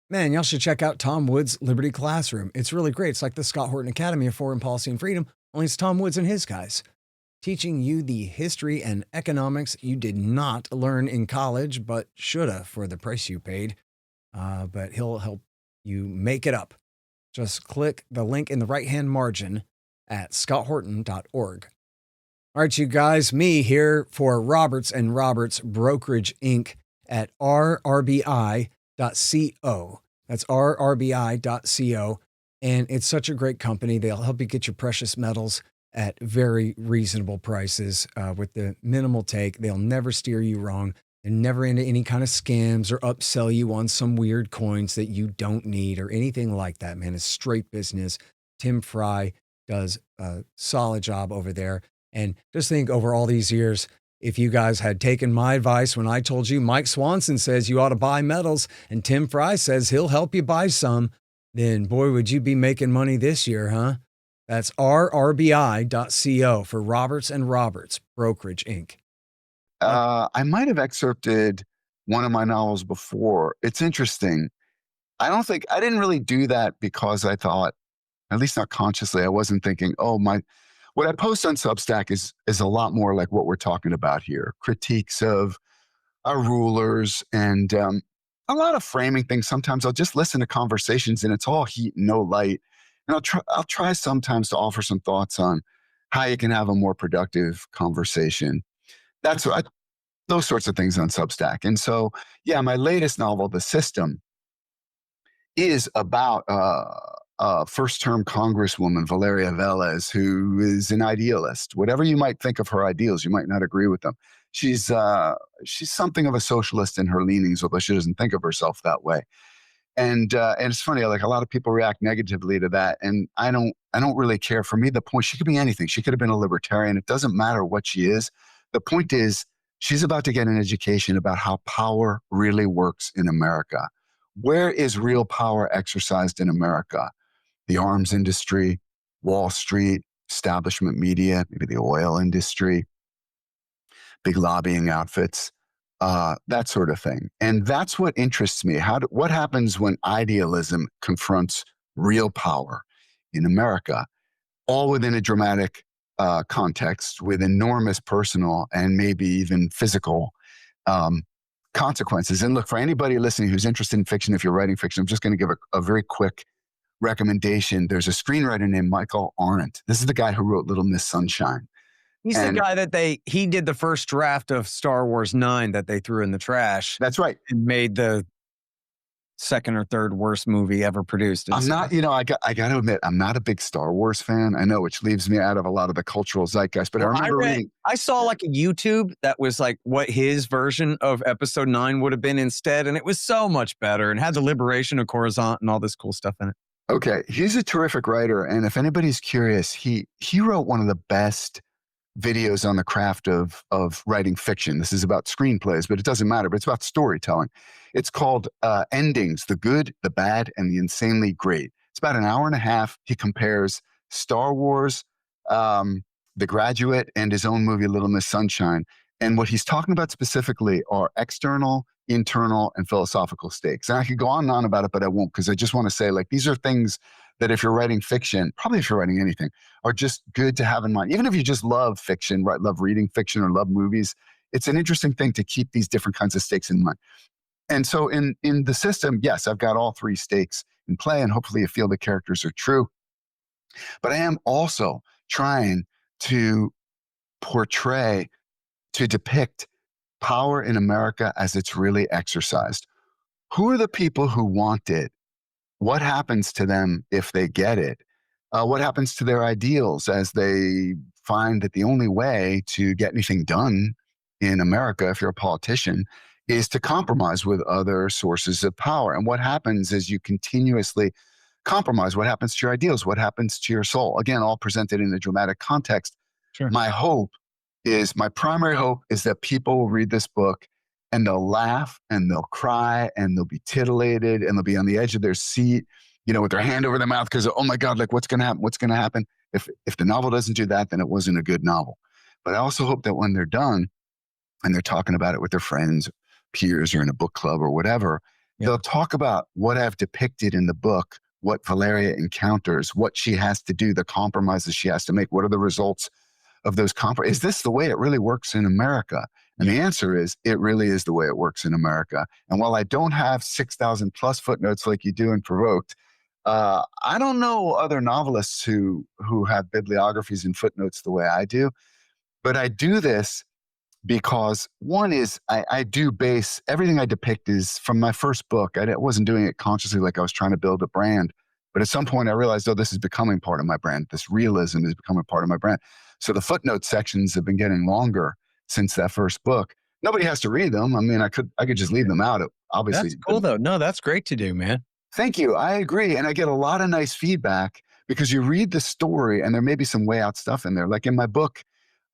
Man, y'all should check out Tom Woods' Liberty Classroom. It's really great. It's like the Scott Horton Academy of Foreign Policy and Freedom, only it's Tom Woods and his guys teaching you the history and economics you did not learn in college, but shoulda for the price you paid. But he'll help you make it up. Just click the link in the right-hand margin at scotthorton.org. All right, you guys, me here for Roberts and Roberts Brokerage Inc. at rrbi.co. That's rrbi.co. And it's such a great company. They'll help you get your precious metals at very reasonable prices with the minimal take. They'll never steer you wrong. They're never into any kind of scams or upsell you on some weird coins that you don't need or anything like that, man. It's straight business. Tim Fry does a solid job over there. And just think, over all these years, if you guys had taken my advice when I told you Mike Swanson says you ought to buy metals and Tim Fry says he'll help you buy some, then boy, would you be making money this year, huh? That's rrbi.co for Roberts and Roberts Brokerage Inc. I might have excerpted one of my novels before. It's interesting. I didn't really do that because I thought, at least not consciously, I wasn't thinking, what I post on Substack is a lot more like what we're talking about here. Critiques of our rulers and a lot of framing things. Sometimes I'll just listen to conversations and it's all heat and no light. And I'll try sometimes to offer some thoughts on how you can have a more productive conversation. Those sorts of things on Substack. And so, yeah, my latest novel, The System, is about a first-term Congresswoman, Valeria Velez, who is an idealist. Whatever you might think of her ideals, you might not agree with them. She's something of a socialist in her leanings, although she doesn't think of herself that way. And it's funny, like a lot of people react negatively to that, and I don't really care. For me, the point, she could be anything. She could have been a libertarian. It doesn't matter what she is. The point is, she's about to get an education about how power really works in America. Where is real power exercised in America? The arms industry, Wall Street, establishment media, maybe the oil industry, big lobbying outfits, that sort of thing. And that's what interests me. What happens when idealism confronts real power in America, all within a dramatic context with enormous personal and maybe even physical consequences. And look, for anybody listening who's interested in fiction, if you're writing fiction, I'm just going to give a very quick recommendation. There's a screenwriter named Michael Arndt. This is the guy who wrote Little Miss Sunshine. He's the guy that he did the first draft of Star Wars 9 that they threw in the trash. That's right. And made the second or third worst movie ever produced. I'm not, I got to admit, I'm not a big Star Wars fan. I know, which leaves me out of a lot of the cultural zeitgeist, but I remember reading. I saw like a YouTube that was like what his version of episode 9 would have been instead. And it was so much better and had the liberation of Coruscant and all this cool stuff in it. Okay. He's a terrific writer. And if anybody's curious, he wrote one of the best videos on the craft of writing fiction. This is about screenplays, but it doesn't matter. But it's about storytelling. It's called Endings, the Good, the Bad, and the Insanely Great. It's about an hour and a half. He compares Star Wars, The Graduate, and his own movie, Little Miss Sunshine. And what he's talking about specifically are external, internal, and philosophical stakes. And I could go on and on about it, but I won't, because I just want to say, like, these are things that if you're writing fiction, probably if you're writing anything, are just good to have in mind. Even if you just love fiction, right, love reading fiction or love movies, it's an interesting thing to keep these different kinds of stakes in mind. And so in The System, yes, I've got all three stakes in play, and hopefully you feel the characters are true. But I am also trying to depict power in America as it's really exercised. Who are the people who want it? What happens to them if they get it? What happens to their ideals as they find that the only way to get anything done in America, if you're a politician, is to compromise with other sources of power? And what happens is you continuously compromise. What happens to your ideals? What happens to your soul? Again, all presented in a dramatic context. Sure. My primary hope is that people will read this book and they'll laugh and they'll cry and they'll be titillated and they'll be on the edge of their seat, with their hand over their mouth because, oh my God, like what's going to happen? What's going to happen? If the novel doesn't do that, then it wasn't a good novel. But I also hope that when they're done and they're talking about it with their friends, peers, or in a book club or whatever, they'll talk about what I've depicted in the book, what Valeria encounters, what she has to do, the compromises she has to make, what are the results of those is this the way it really works in America? And the answer is, it really is the way it works in America. And while I don't have 6,000 plus footnotes like you do in Provoked, I don't know other novelists who have bibliographies and footnotes the way I do. But I do this because one is I do base everything I depict is from my first book. I wasn't doing it consciously like I was trying to build a brand. But at some point I realized, oh, this is becoming part of my brand. This realism is becoming part of my brand. So the footnote sections have been getting longer since that first book. Nobody has to read them. I mean, I could just leave them out. Obviously. That's cool though. No, that's great to do, man. Thank you. I agree. And I get a lot of nice feedback because you read the story and there may be some way out stuff in there. Like in my book,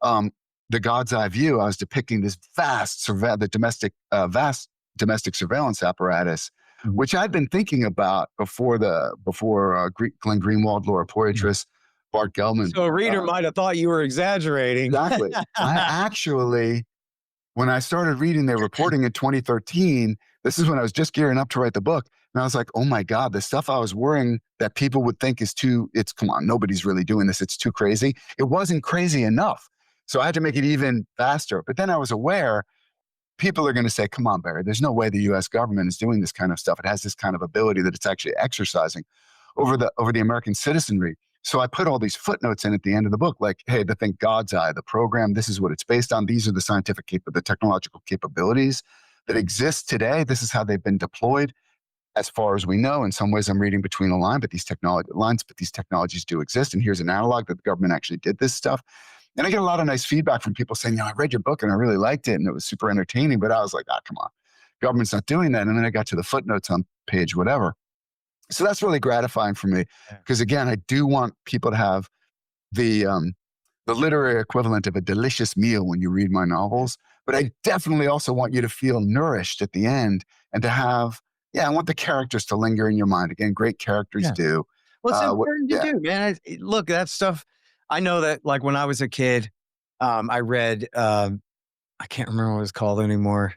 The God's Eye View, I was depicting this vast domestic surveillance apparatus, which I'd been thinking about before Glenn Greenwald, Laura Poitras, Bart Gelman. So a reader might have thought you were exaggerating. Exactly. I actually, when I started reading their reporting in 2013, this is when I was just gearing up to write the book. And I was like, oh my God, the stuff I was worrying that people would think come on, nobody's really doing this. It's too crazy. It wasn't crazy enough. So I had to make it even faster. But then I was aware people are going to say, come on, Barry, there's no way the US government is doing this kind of stuff. It has this kind of ability that it's actually exercising over the American citizenry. So I put all these footnotes in at the end of the book, like, hey, the Think God's Eye, the program, this is what it's based on. These are the the technological capabilities that exist today. This is how they've been deployed. As far as we know, in some ways I'm reading between the lines, but these technologies do exist. And here's an analog that the government actually did this stuff. And I get a lot of nice feedback from people saying, I read your book and I really liked it and it was super entertaining, but I was like, come on, government's not doing that. And then I got to the footnotes on page whatever. So that's really gratifying for me because again, I do want people to have the literary equivalent of a delicious meal when you read my novels, but I definitely also want you to feel nourished at the end and to have, I want the characters to linger in your mind. Again, great characters do. Well, it's important to do, man. Look, that stuff, I know that like when I was a kid, I read, I can't remember what it was called anymore.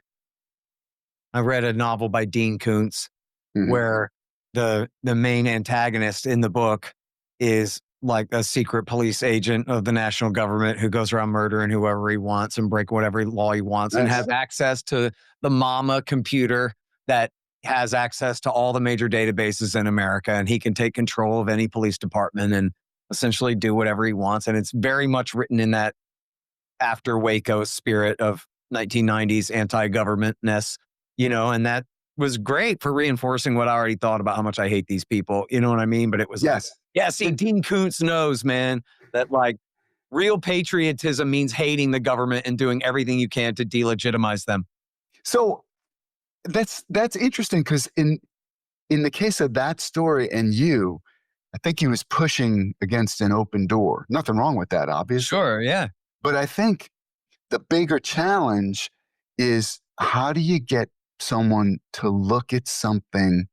I read a novel by Dean Koontz where the main antagonist in the book is like a secret police agent of the national government who goes around murdering whoever he wants and break whatever law he wants and has access to the mama computer that has access to all the major databases in America. And he can take control of any police department and essentially do whatever he wants. And it's very much written in that after Waco spirit of 1990s anti-governmentness, and that was great for reinforcing what I already thought about how much I hate these people. You know what I mean? But it was see, Dean Koontz knows, man, that like real patriotism means hating the government and doing everything you can to delegitimize them. So that's interesting because in the case of that story and you, I think he was pushing against an open door. Nothing wrong with that, obviously. Sure, yeah. But I think the bigger challenge is how do you get someone to look at something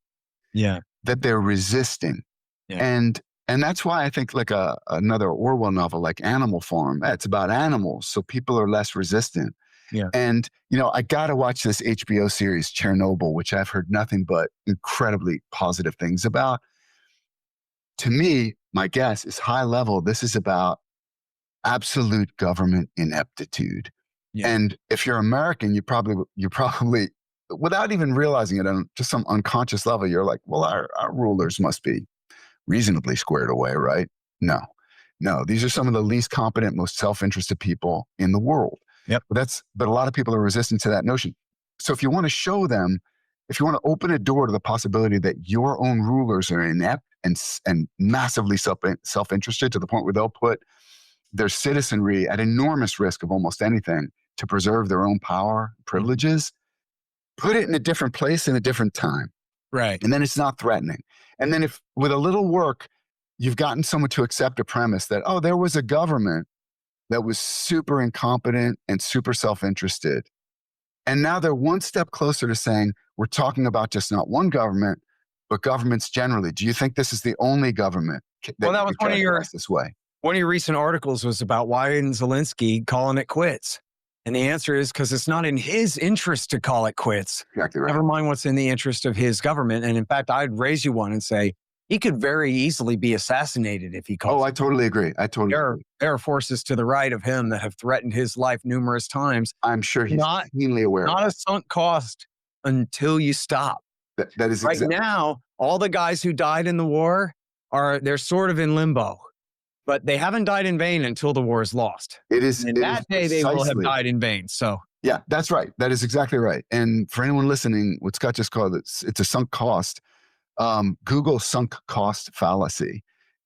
that they're resisting? And that's why I think like another Orwell novel like Animal Farm, it's about animals. So people are less resistant. Yeah. And, I got to watch this HBO series, Chernobyl, which I've heard nothing but incredibly positive things about. To me, my guess is high level. This is about absolute government ineptitude. Yeah. And if you're American, you probably, without even realizing it on just some unconscious level, you're like, well, our rulers must be reasonably squared away, right? No, these are some of the least competent, most self-interested people in the world. Yep. But a lot of people are resistant to that notion. So if you want to show them, if you want to open a door to the possibility that your own rulers are inept and massively self-interested to the point where they'll put their citizenry at enormous risk of almost anything to preserve their own power, privileges, put it in a different place in a different time. Right. And then it's not threatening. And then if with a little work, you've gotten someone to accept a premise that, there was a government that was super incompetent and super self-interested. And now they're one step closer to saying, we're talking about just not one government, but governments generally. Do you think this is the only government that was one of your this way? One of your recent articles was about why isn't Zelensky calling it quits? And the answer is because it's not in his interest to call it quits. Exactly right. Never mind what's in the interest of his government. And in fact, I'd raise you one and say, he could very easily be assassinated if he calls. Oh, I totally agree. There are forces to the right of him that have threatened his life numerous times. I'm sure he's Not keenly aware. Not a sunk cost until you stop. That is right now. All the guys who died in the war they're sort of in limbo, but they haven't died in vain until the war is lost. It is. And that day they will have died in vain. So yeah, that's right. That is exactly right. And for anyone listening, what Scott just called it's a sunk cost. Google sunk cost fallacy.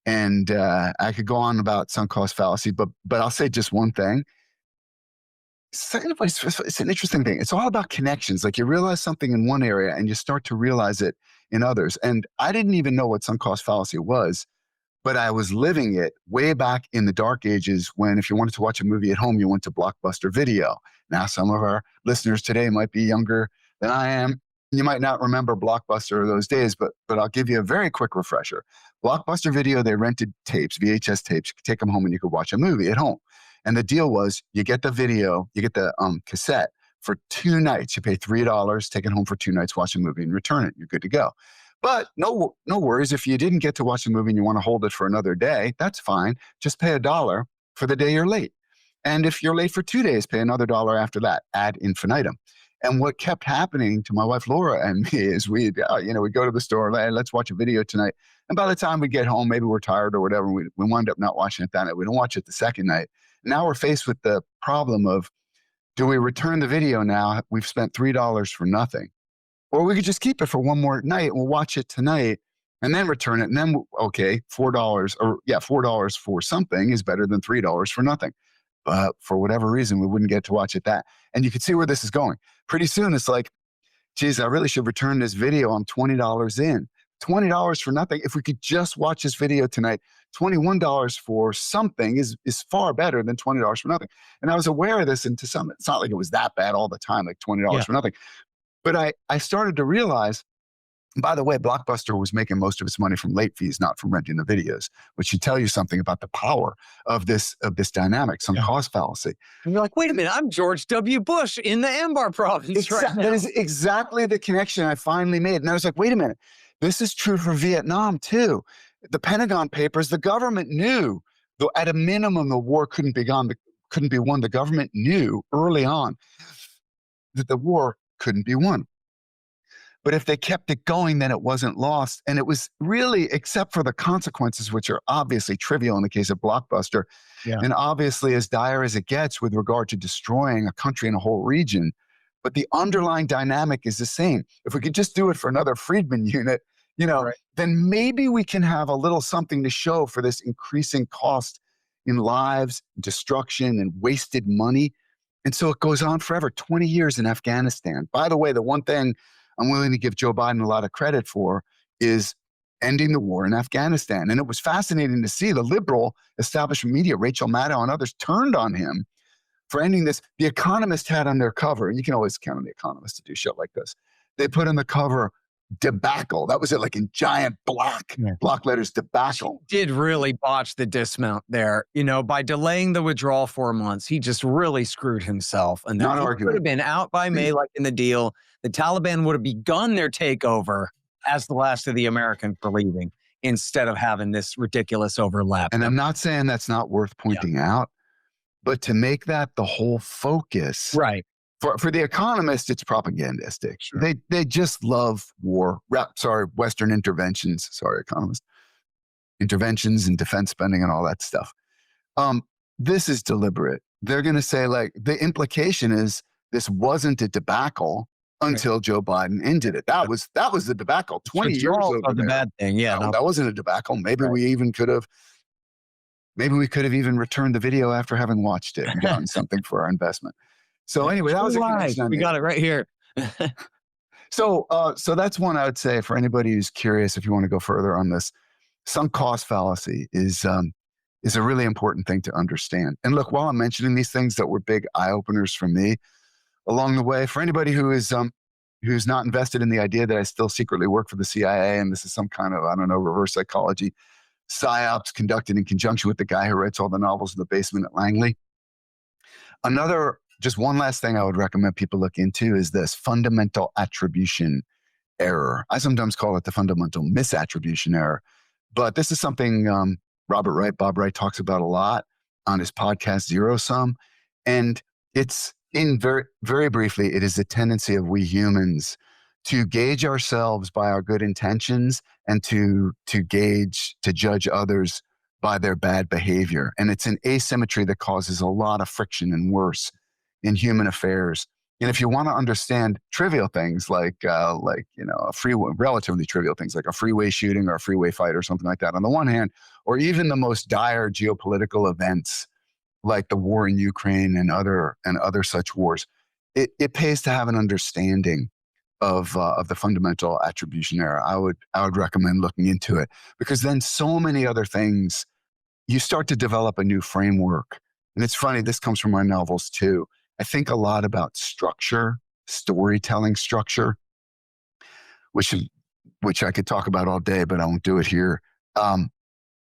And I could go on about sunk cost fallacy, but I'll say just one thing. It's an interesting thing. It's all about connections. Like you realize something in one area and you start to realize it in others. And I didn't even know what sunk cost fallacy was, but I was living it way back in the dark ages when if you wanted to watch a movie at home, you went to Blockbuster Video. Now, some of our listeners today might be younger than I am. You might not remember Blockbuster those days, but I'll give you a very quick refresher. Blockbuster Video, they rented tapes, VHS tapes. You could take them home and you could watch a movie at home. And the deal was you get the video, you get the cassette for 2 nights. You pay $3, take it home for 2 nights, watch a movie and return it. You're good to go. But no worries. If you didn't get to watch a movie and you want to hold it for another day, that's fine. Just pay $1 for the day you're late. And if you're late for 2 days, pay another $1 after that, ad infinitum. And what kept happening to my wife, Laura, and me is we'd go to the store, let's watch a video tonight. And by the time we get home, maybe we're tired or whatever, we wind up not watching it that night. We don't watch it the second night. Now we're faced with the problem of, do we return the video now? We've spent $3 for nothing. Or we could just keep it for one more night. We'll watch it tonight and then return it. And then, okay, $4 for something is better than $3 for nothing. But for whatever reason, we wouldn't get to watch it that. And you can see where this is going. Pretty soon, it's like, geez, I really should return this video. I'm $20 in. $20 for nothing. If we could just watch this video tonight, $21 for something is far better than $20 for nothing. And I was aware of this, and it's not like it was that bad all the time, like $20 for nothing. But I started to realize, by the way, Blockbuster was making most of its money from late fees, not from renting the videos, which should tell you something about the power of this dynamic, some cost fallacy. And you're like, wait a minute, I'm George W. Bush in the Anbar province right now. That is exactly the connection I finally made. And I was like, wait a minute, this is true for Vietnam too. The Pentagon Papers, the government knew, though at a minimum the war couldn't be won. The government knew early on that the war couldn't be won. But if they kept it going, then it wasn't lost. And it was really, except for the consequences, which are obviously trivial in the case of Blockbuster, and obviously as dire as it gets with regard to destroying a country and a whole region. But the underlying dynamic is the same. If we could just do it for another Friedman unit, then maybe we can have a little something to show for this increasing cost in lives, destruction, and wasted money. And so it goes on forever, 20 years in Afghanistan. By the way, the one thing I'm willing to give Joe Biden a lot of credit for is ending the war in Afghanistan. And it was fascinating to see the liberal establishment media, Rachel Maddow and others, turned on him for ending this. The Economist had on their cover, and you can always count on The Economist to do shit like this. They put on the cover, debacle. That was it, like in giant block letters, debacle. He did really botch the dismount there. By delaying the withdrawal 4 months, he just really screwed himself. And that would have been out by May, like in the deal. The Taliban would have begun their takeover as the last of the Americans for leaving, instead of having this ridiculous overlap. And I'm not saying that's not worth pointing out, but to make that the whole focus. Right. For The Economist, it's propagandistic. Sure. They just love war. Western interventions. Economist. Interventions and defense spending and all that stuff. This is deliberate. They're going to say, like, the implication is this wasn't a debacle until Joe Biden ended it. That was the debacle. 20 years over the bad thing. Yeah, no, that wasn't a debacle. Maybe we even could have. Maybe we could have even returned the video after having watched it and gotten something for our investment. So anyway, that was a connection. We got it right here. So that's one I would say for anybody who's curious, if you want to go further on this. Sunk cost fallacy is a really important thing to understand. And look, while I'm mentioning these things that were big eye openers for me along the way, for anybody who is who's not invested in the idea that I still secretly work for the CIA and this is some kind of, I don't know, reverse psychology psyops conducted in conjunction with the guy who writes all the novels in the basement at Langley. Just one last thing I would recommend people look into is this fundamental attribution error. I sometimes call it the fundamental misattribution error. But this is something Bob Wright talks about a lot on his podcast, Zero Sum. And it's very briefly, it is the tendency of we humans to gauge ourselves by our good intentions and to judge others by their bad behavior. And it's an asymmetry that causes a lot of friction and worse in human affairs. And if you want to understand trivial things like relatively trivial things like a freeway shooting or a freeway fight or something like that on the one hand, or even the most dire geopolitical events like the war in Ukraine and other such wars, it pays to have an understanding of the fundamental attribution error. I would recommend looking into it, because then so many other things, you start to develop a new framework. And it's funny, this comes from my novels too. I think a lot about structure, storytelling structure, which I could talk about all day, but I won't do it here.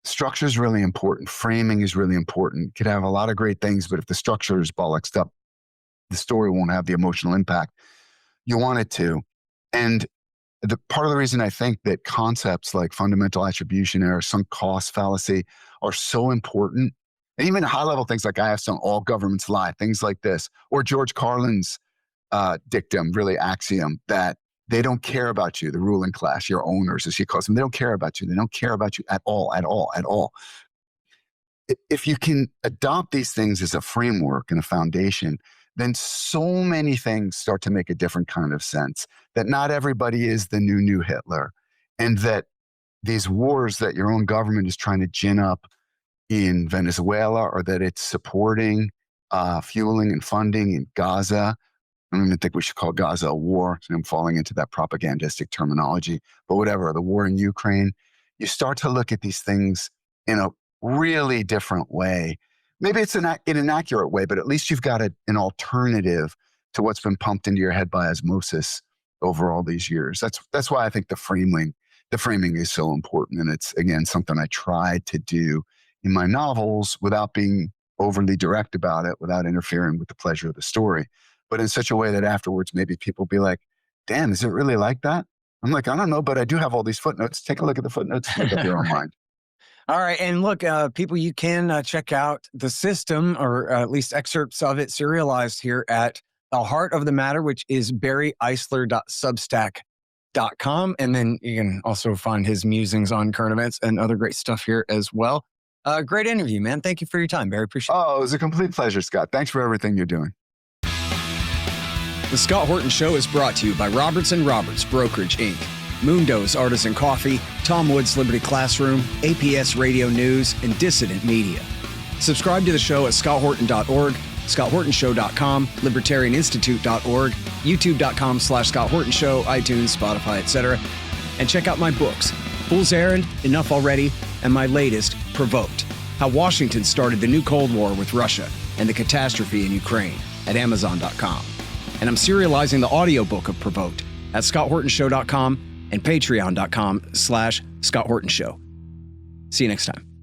Structure is really important. Framing is really important. It could have a lot of great things, but if the structure is bollocksed up, the story won't have the emotional impact you want it to. And the part of the reason I think that concepts like fundamental attribution error, sunk cost fallacy are so important, and even high-level things like I have some all governments lie, things like this, or George Carlin's dictum, really axiom, that they don't care about you, the ruling class, your owners, as he calls them. They don't care about you. They don't care about you at all, at all, at all. If you can adopt these things as a framework and a foundation, then so many things start to make a different kind of sense, that not everybody is the new Hitler, and that these wars that your own government is trying to gin up in Venezuela, or that it's supporting, fueling and funding in Gaza. I don't even think we should call Gaza a war. I'm falling into that propagandistic terminology, but whatever, the war in Ukraine, you start to look at these things in a really different way. Maybe it's in an inaccurate way, but at least you've got an alternative to what's been pumped into your head by osmosis over all these years. That's why I think the framing is so important. And it's, again, something I try to do in my novels without being overly direct about it, without interfering with the pleasure of the story, but in such a way that afterwards maybe people be like, damn, is it really like that? I'm like, I don't know, but I do have all these footnotes. Take a look at the footnotes and make up your own mind. All right. And look, people, you can check out The System, or at least excerpts of it serialized here at The Heart of the Matter, which is barryeisler.substack.com. And then you can also find his musings on current events and other great stuff here as well. Great interview, man. Thank you for your time, Barry. Appreciate it. Oh, it was a complete pleasure, Scott. Thanks for everything you're doing. The Scott Horton Show is brought to you by Roberts & Roberts Brokerage, Inc., Moondo's Artisan Coffee, Tom Woods Liberty Classroom, APS Radio News, and Dissident Media. Subscribe to the show at scotthorton.org, scotthortonshow.com, libertarianinstitute.org, youtube.com/Scott Horton Show, iTunes, Spotify, etc. And check out my books, Fool's Errand, Enough Already, and my latest, Provoked, How Washington Started the New Cold War with Russia and the Catastrophe in Ukraine, at Amazon.com. And I'm serializing the audiobook of Provoked at scotthortonshow.com and patreon.com/Scott Horton Show. See you next time.